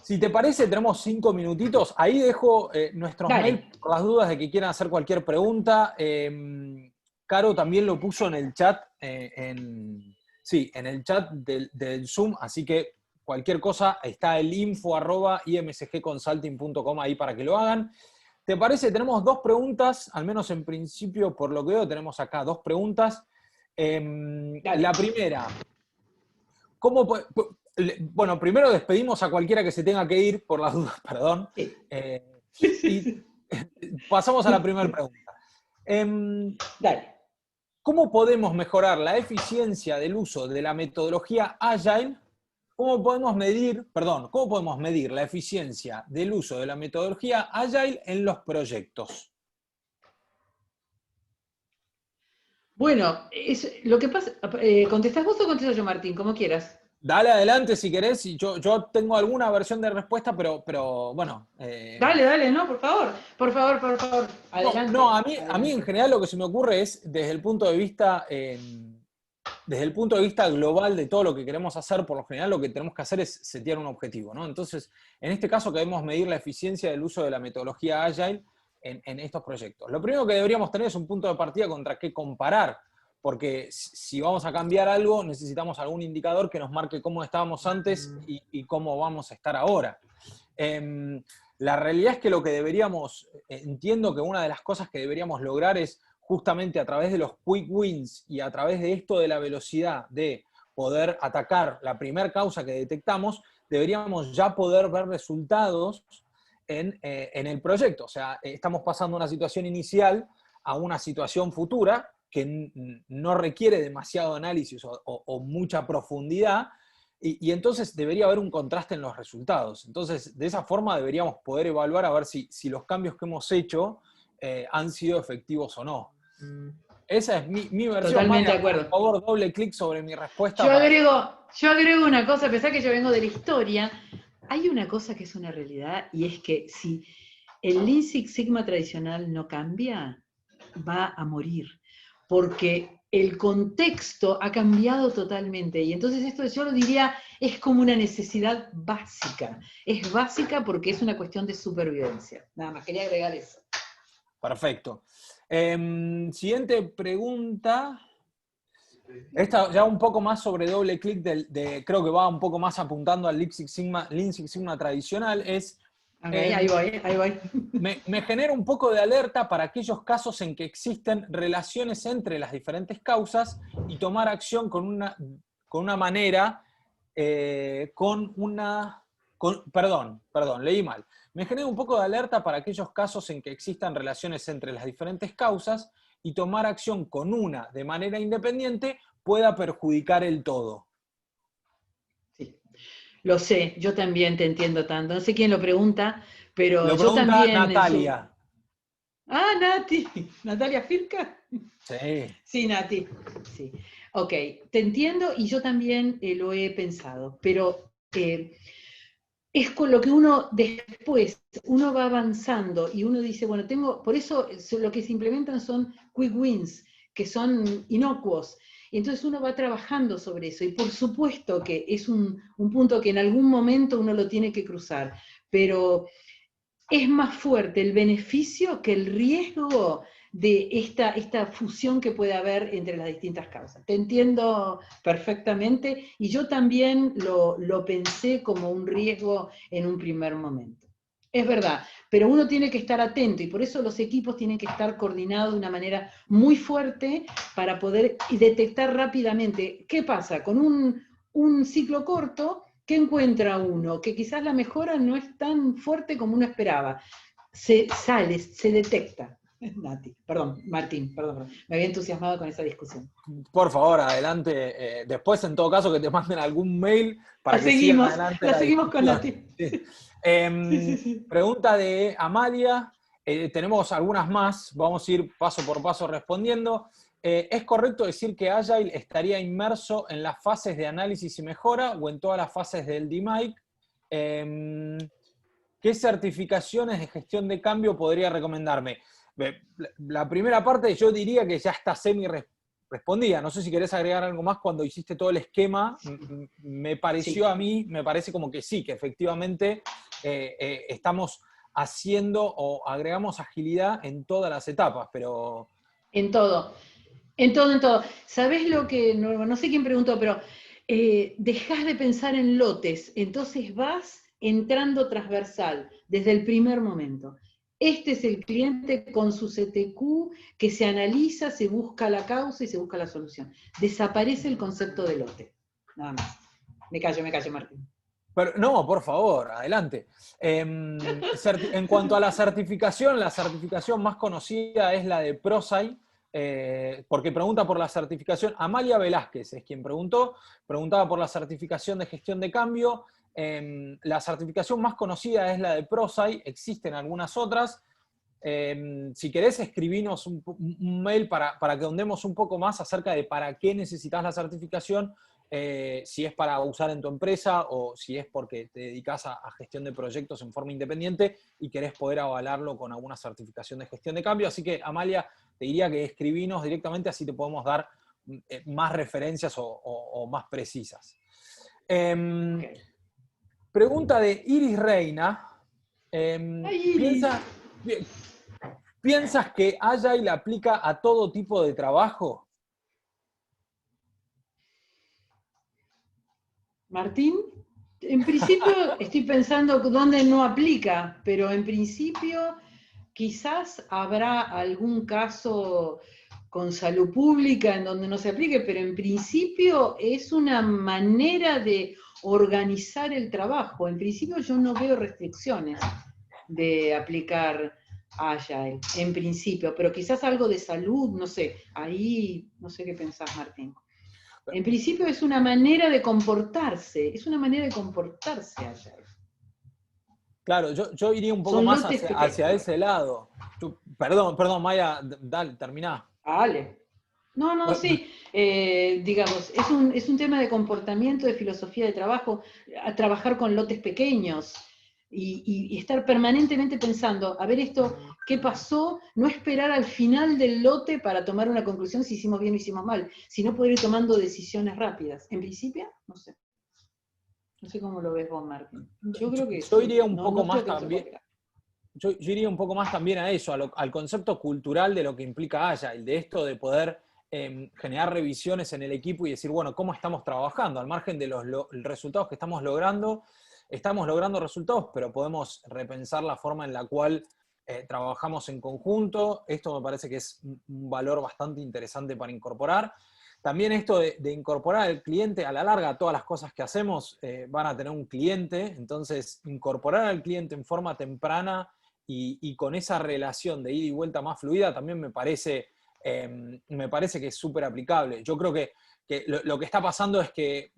Si te parece, tenemos 5 minutitos. Ahí dejo nuestros mails por las dudas de que quieran hacer cualquier pregunta. Caro también lo puso en el chat, en el chat del Zoom, así que cualquier cosa, está el info@imsgconsulting.com ahí para que lo hagan. ¿Te parece? Tenemos 2 preguntas, al menos en principio, por lo que veo, tenemos acá 2 preguntas. La primera, bueno, primero despedimos a cualquiera que se tenga que ir, por las dudas, perdón. Y pasamos a la primera pregunta. Dale. ¿Cómo podemos mejorar la eficiencia del uso de la metodología Agile? ¿Cómo podemos medir la eficiencia del uso de la metodología Agile en los proyectos? Bueno, lo que pasa, ¿contestás vos o contesto yo, Martín? Como quieras. Dale adelante si querés, y yo tengo alguna versión de respuesta, pero bueno. Dale, no, por favor, adelante. No, a mí en general lo que se me ocurre es, desde el punto de vista global de todo lo que queremos hacer, por lo general lo que tenemos que hacer es setear un objetivo, ¿no? Entonces, en este caso queremos medir la eficiencia del uso de la metodología Agile en estos proyectos. Lo primero que deberíamos tener es un punto de partida contra qué comparar, porque si vamos a cambiar algo, necesitamos algún indicador que nos marque cómo estábamos antes y cómo vamos a estar ahora. La realidad es que entiendo que una de las cosas que deberíamos lograr es justamente a través de los quick wins y a través de esto de la velocidad de poder atacar la primera causa que detectamos, deberíamos ya poder ver resultados en el proyecto. O sea, estamos pasando una situación inicial a una situación futura que no requiere demasiado análisis o mucha profundidad, y entonces debería haber un contraste en los resultados. Entonces, de esa forma deberíamos poder evaluar a ver si los cambios que hemos hecho han sido efectivos o no. Esa es mi versión. Totalmente Maya, de por acuerdo. favor, doble clic sobre mi respuesta Yo para... agrego una cosa, a pesar que yo vengo de la historia, hay una cosa que es una realidad, y es que si el Lean Six Sigma tradicional no cambia, va a morir, porque el contexto ha cambiado totalmente, y entonces esto yo lo diría, es como una necesidad básica. Es básica porque es una cuestión de supervivencia. Nada más, quería agregar eso. Perfecto. Siguiente pregunta. Esta ya un poco más sobre doble clic, creo que va un poco más apuntando al Lean Six Sigma tradicional, es... Ok, ahí voy. Me genera un poco de alerta para aquellos casos en que existen relaciones entre las diferentes causas y tomar acción con una manera, perdón, leí mal. Me genera un poco de alerta para aquellos casos en que existan relaciones entre las diferentes causas y tomar acción con una de manera independiente pueda perjudicar el todo. Sí, lo sé, yo también te entiendo tanto. No sé quién lo pregunta, pero Lo yo pregunta también en su... Natalia. Ah, Nati, Natalia Firca. Sí. Sí, Nati. Sí. Ok, te entiendo y yo también lo he pensado, pero es con lo que uno después, uno va avanzando y uno dice, bueno, por eso lo que se implementan son quick wins, que son inocuos. Y entonces uno va trabajando sobre eso y por supuesto que es un punto que en algún momento uno lo tiene que cruzar, pero es más fuerte el beneficio que el riesgo de esta fusión que puede haber entre las distintas causas. Te entiendo perfectamente y yo también lo pensé como un riesgo en un primer momento. Es verdad, pero uno tiene que estar atento y por eso los equipos tienen que estar coordinados de una manera muy fuerte para poder detectar rápidamente qué pasa con un ciclo corto. ¿Qué encuentra uno? Que quizás la mejora no es tan fuerte como uno esperaba. Se detecta. Nati, perdón, Martín, perdón, me había entusiasmado con esa discusión. Por favor, adelante. Después, en todo caso, que te manden algún mail para que sigan adelante La la seguimos con discusión. Nati. Sí. Sí. Pregunta de Amalia. Tenemos algunas más. Vamos a ir paso por paso respondiendo. ¿Es correcto decir que Agile estaría inmerso en las fases de análisis y mejora o en todas las fases del DMAIC? ¿Qué certificaciones de gestión de cambio podría recomendarme? La primera parte yo diría que ya está respondida. No sé si querés agregar algo más cuando hiciste todo el esquema. Me pareció a mí, me parece como que sí, que efectivamente estamos haciendo o agregamos agilidad en todas las etapas, pero... En todo, en todo, en todo. ¿Sabés lo que, no sé quién preguntó, pero dejás de pensar en lotes, entonces vas entrando transversal desde el primer momento. Este es el cliente con su CTQ que se analiza, se busca la causa y se busca la solución. Desaparece el concepto de lote. Nada más. Me callo, Martín. Pero, no, por favor, adelante. En cuanto a la certificación más conocida es la de ProSci, porque pregunta por la certificación, Amalia Velázquez es quien preguntaba por la certificación de gestión de cambio. La certificación más conocida es la de ProSci, existen algunas otras. Si querés, escribinos un mail para que ahondemos un poco más acerca de para qué necesitas la certificación, si es para usar en tu empresa o si es porque te dedicas a gestión de proyectos en forma independiente y querés poder avalarlo con alguna certificación de gestión de cambio. Así que, Amalia, te diría que escribinos directamente, así te podemos dar más referencias o más precisas. Okay. Pregunta de Iris Reina. Ay, Iris. ¿Piensas que Agile aplica a todo tipo de trabajo? Martín, en principio estoy pensando dónde no aplica, pero en principio quizás habrá algún caso con salud pública en donde no se aplique, pero en principio es una manera de organizar el trabajo. En principio yo no veo restricciones de aplicar Agile, en principio, pero quizás algo de salud, no sé, ahí no sé qué pensás, Martín. En principio es una manera de comportarse, ayer. Claro, yo iría un poco Son más lotes hacia pequeños. ese lado. Perdón, Maya, dale, terminá. Vale. No, no, Bueno, sí, digamos, es un tema de comportamiento, de filosofía de trabajo, a trabajar con lotes pequeños y estar permanentemente pensando, a ver esto, ¿qué pasó? No esperar al final del lote para tomar una conclusión si hicimos bien o hicimos mal, sino poder ir tomando decisiones rápidas. En principio, no sé. No sé cómo lo ves vos, Martín. Yo creo que yo sí, iría un no, poco no más creo que no se pueda también. esperar. Yo iría un poco más también a eso, al concepto cultural de lo que implica Agile, de esto de poder generar revisiones en el equipo y decir, bueno, ¿cómo estamos trabajando? Al margen de los resultados que estamos logrando resultados, pero podemos repensar la forma en la cual trabajamos en conjunto. Esto me parece que es un valor bastante interesante para incorporar. También esto de incorporar al cliente, a la larga, todas las cosas que hacemos van a tener un cliente, entonces incorporar al cliente en forma temprana y con esa relación de ida y vuelta más fluida también me parece que es súper aplicable. Yo creo que lo que está pasando es que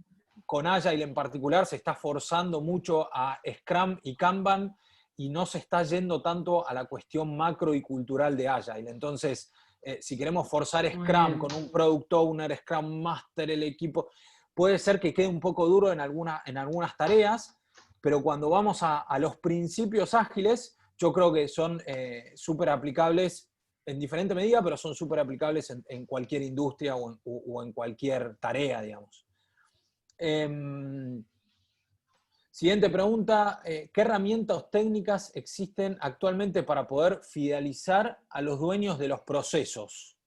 con Agile en particular se está forzando mucho a Scrum y Kanban y no se está yendo tanto a la cuestión macro y cultural de Agile. Entonces, si queremos forzar Muy Scrum bien. con un Product Owner, Scrum Master, el equipo, puede ser que quede un poco duro en algunas tareas, pero cuando vamos a los principios ágiles, yo creo que son súper aplicables en diferente medida, pero son súper aplicables en cualquier industria o en cualquier tarea, digamos. Siguiente pregunta, ¿qué herramientas o técnicas existen actualmente para poder fidelizar a los dueños de los procesos?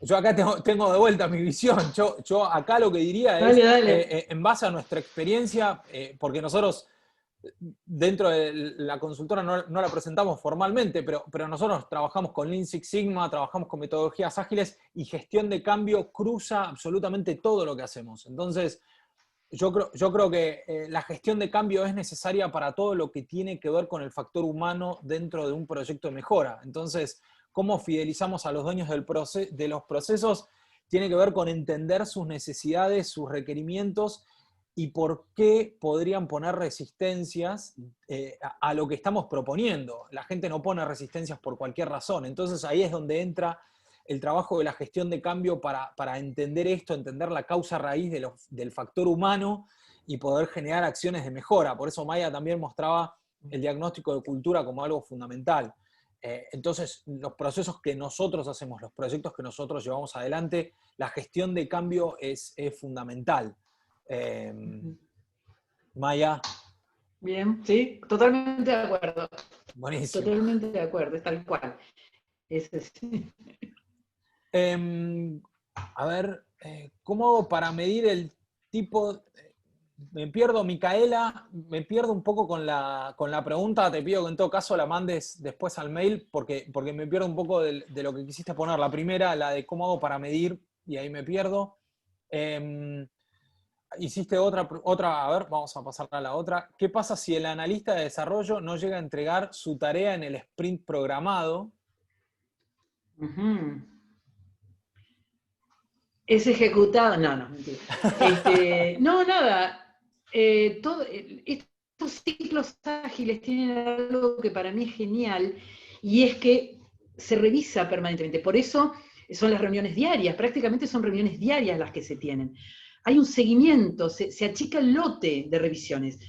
Yo acá tengo de vuelta mi visión. Yo acá lo que diría Dale, es, dale. en base a nuestra experiencia, porque nosotros dentro de la consultora no la presentamos formalmente, pero nosotros trabajamos con Lean Six Sigma, trabajamos con metodologías ágiles y gestión de cambio cruza absolutamente todo lo que hacemos. Entonces, yo creo que la gestión de cambio es necesaria para todo lo que tiene que ver con el factor humano dentro de un proyecto de mejora. Entonces, cómo fidelizamos a los dueños de los procesos tiene que ver con entender sus necesidades, sus requerimientos y por qué podrían poner resistencias a lo que estamos proponiendo. La gente no pone resistencias por cualquier razón. Entonces ahí es donde entra el trabajo de la gestión de cambio para entender esto, entender la causa raíz del factor humano y poder generar acciones de mejora. Por eso Maya también mostraba el diagnóstico de cultura como algo fundamental. Entonces, los procesos que nosotros hacemos, los proyectos que nosotros llevamos adelante, la gestión de cambio es fundamental. Maya, Bien, sí, totalmente de acuerdo. buenísimo. Totalmente de acuerdo, es tal cual. Es así. A ver, ¿cómo hago para medir el tipo? Me pierdo, Micaela, me pierdo un poco con la pregunta, te pido que en todo caso la mandes después al mail, porque me pierdo un poco de lo que quisiste poner. La primera, la de cómo hago para medir, y ahí me pierdo. Hiciste otra, a ver, vamos a pasar a la otra. ¿Qué pasa si el analista de desarrollo no llega a entregar su tarea en el sprint programado? Ujú. Es ejecutado, no, no, mentira. No, nada. Estos ciclos ágiles tienen algo que para mí es genial y es que se revisa permanentemente. Por eso son las reuniones diarias, prácticamente son reuniones diarias las que se tienen. Hay un seguimiento, se achica el lote de revisiones.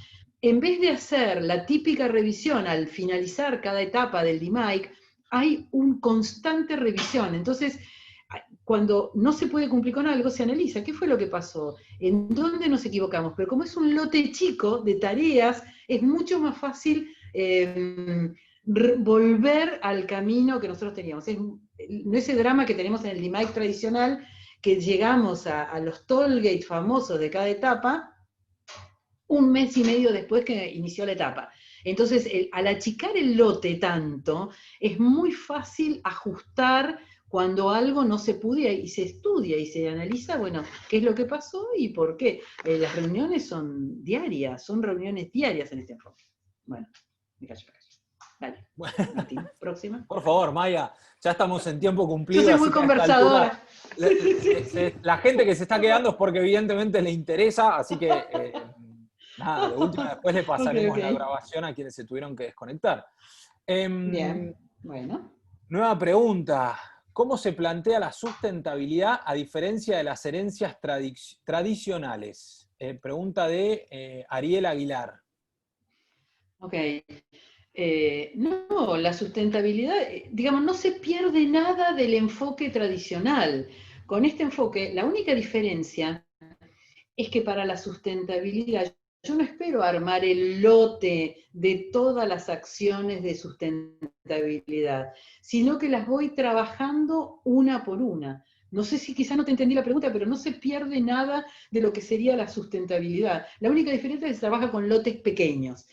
En vez de hacer la típica revisión al finalizar cada etapa del DMAIC, hay una constante revisión. Entonces, cuando no se puede cumplir con algo, se analiza qué fue lo que pasó, en dónde nos equivocamos. Pero como es un lote chico de tareas, es mucho más fácil volver al camino que nosotros teníamos. No ese drama que tenemos en el DMAIC tradicional, que llegamos a los toll gates famosos de cada etapa, un mes y medio después que inició la etapa. Entonces, al achicar el lote tanto, es muy fácil ajustar cuando algo no se pudo y se estudia y se analiza, bueno, qué es lo que pasó y por qué. Las reuniones son diarias, son reuniones diarias en este enfoque. Bueno, me callo. Dale, Bueno, Martín, próxima. por favor, Maya, ya estamos en tiempo cumplido. Yo soy muy así que a esta altura, conversadora. Sí, sí, sí. la gente que se está quedando es porque evidentemente le interesa, así que nada, de última después le Ok, pasaremos ok. la grabación a quienes se tuvieron que desconectar. Bien, Em, bueno. Nueva pregunta. ¿Cómo se plantea la sustentabilidad a diferencia de las herencias tradicionales? Pregunta de Ariel Aguilar. Ok. No, la sustentabilidad, digamos, no se pierde nada del enfoque tradicional. Con este enfoque, la única diferencia es que para la sustentabilidad, yo no espero armar el lote de todas las acciones de sustentabilidad, sino que las voy trabajando una por una. No sé si quizá no te entendí la pregunta, pero no se pierde nada de lo que sería la sustentabilidad. La única diferencia es que se trabaja con lotes pequeños.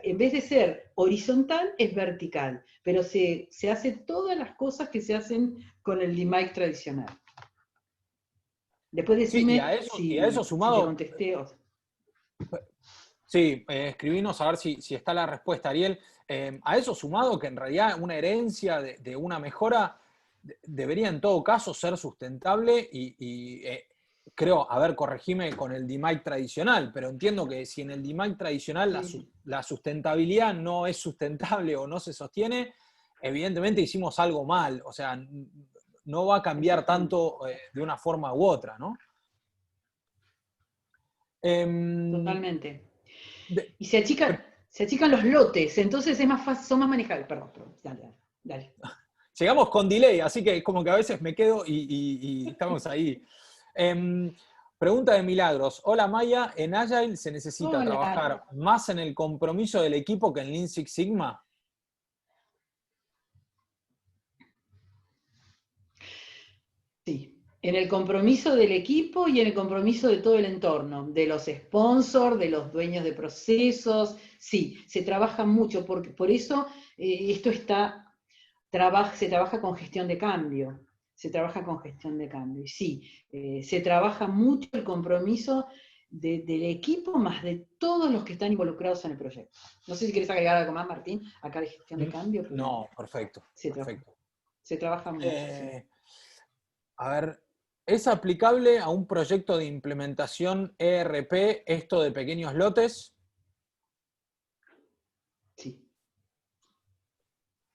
En vez de ser horizontal, es vertical, pero se hace todas las cosas que se hacen con el DMAIC tradicional. Después Sí, y decime a eso si te sumado, contesté. sí, escribinos a ver si está la respuesta, Ariel. A eso sumado que en realidad una herencia de una mejora debería en todo caso ser sustentable y creo, a ver, corregime con el DMAIC tradicional, pero entiendo que si en el DMAIC tradicional Sí. la sustentabilidad no es sustentable o no se sostiene, evidentemente hicimos algo mal, o sea, no va a cambiar Exactamente, tanto de una forma u otra, ¿no? Em, totalmente. de- Y se achican los lotes, entonces es más fácil, son más manejables. Perdón, dale, dale, dale. Llegamos con delay, así que como que a veces me quedo y estamos ahí. Em, Pregunta de Milagros. Hola Maya, ¿en Agile se necesita Hola. trabajar más en el compromiso del equipo que en Lean Six Sigma? Sí, en el compromiso del equipo y en el compromiso de todo el entorno, de los sponsors, de los dueños de procesos. Sí, se trabaja mucho, porque por eso esto se trabaja con gestión de cambio. Se trabaja con gestión de cambio. Y sí, se trabaja mucho el compromiso del equipo más de todos los que están involucrados en el proyecto. No sé si quieres agregar algo más, Martín, acá de gestión de cambio, pero No, perfecto, se, tra perfecto. se trabaja mucho, sí. A ver, ¿es aplicable a un proyecto de implementación ERP esto de pequeños lotes? Sí,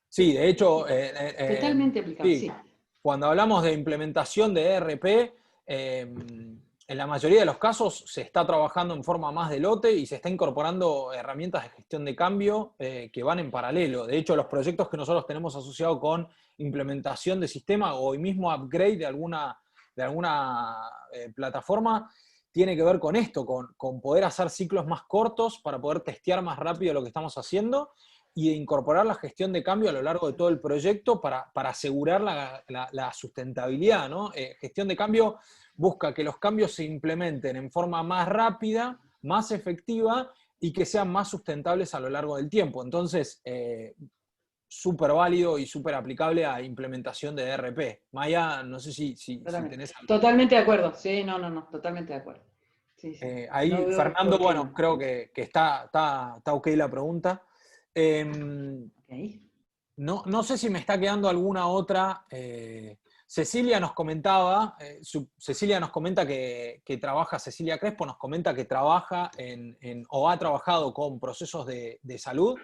Sí, de hecho, sí. Totalmente aplicable, sí, sí. cuando hablamos de implementación de ERP, en la mayoría de los casos se está trabajando en forma más de lote y se está incorporando herramientas de gestión de cambio que van en paralelo. De hecho, los proyectos que nosotros tenemos asociados con implementación de sistema o hoy mismo upgrade de alguna plataforma, tiene que ver con esto, con poder hacer ciclos más cortos para poder testear más rápido lo que estamos haciendo y de incorporar la gestión de cambio a lo largo de todo el proyecto para asegurar la sustentabilidad, ¿no? Gestión de cambio busca que los cambios se implementen en forma más rápida, más efectiva y que sean más sustentables a lo largo del tiempo. Entonces, súper válido y súper aplicable a implementación de ERP. Maya, no sé si Totalmente. tenés algo. Totalmente de acuerdo. Sí, no, totalmente de acuerdo. Sí, sí. No Ahí, veo Fernando, por qué bueno, no. creo que está ok la pregunta. Ok. No sé si me está quedando alguna otra. Cecilia nos comentaba, Cecilia nos comenta que trabaja, Cecilia Crespo nos comenta que trabaja o ha trabajado con procesos de salud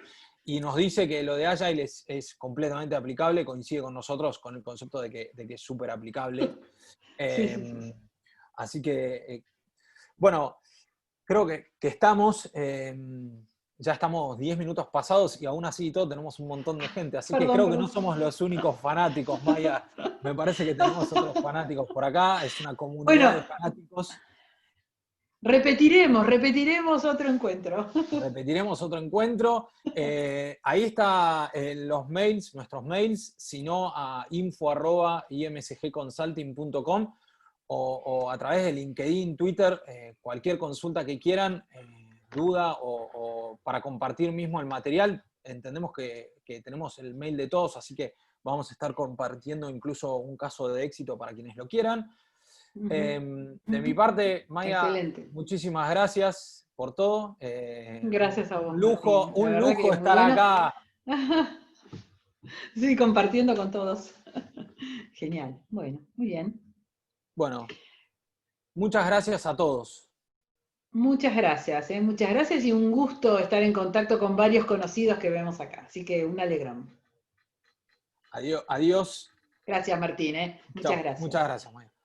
y nos dice que lo de Agile es completamente aplicable, coincide con nosotros con el concepto de que es súper aplicable. Sí, sí, sí, Eh, sí. Así que, bueno, creo que estamos, ya estamos 10 minutos pasados y aún así y todo tenemos un montón de gente, así que Perdón, creo que no perdón. somos los únicos fanáticos, Maya. Me parece que tenemos otros fanáticos por acá, es una comunidad Bueno, de fanáticos. repetiremos otro encuentro. Repetiremos otro encuentro. Ahí está los mails, nuestros mails, si no a info@imsgconsulting.com o a través de LinkedIn, Twitter, cualquier consulta que quieran, duda o para compartir mismo el material. Entendemos que tenemos el mail de todos, así que vamos a estar compartiendo incluso un caso de éxito para quienes lo quieran. Ujú, De mi ujú. parte, Maya, Excelente. muchísimas gracias por todo. Gracias a Un vos, lujo, Martín. La un verdad que lujo muy estar bueno. acá Sí, compartiendo con todos. Genial. Bueno, muy bien. Bueno, muchas gracias a todos. Muchas gracias, ¿eh? Muchas gracias y un gusto estar en contacto con varios conocidos que vemos acá. Así que un alegrón. Adiós. Adiós. Gracias, Martín, ¿eh? Muchas Chao. Muchas gracias. gracias, Maya.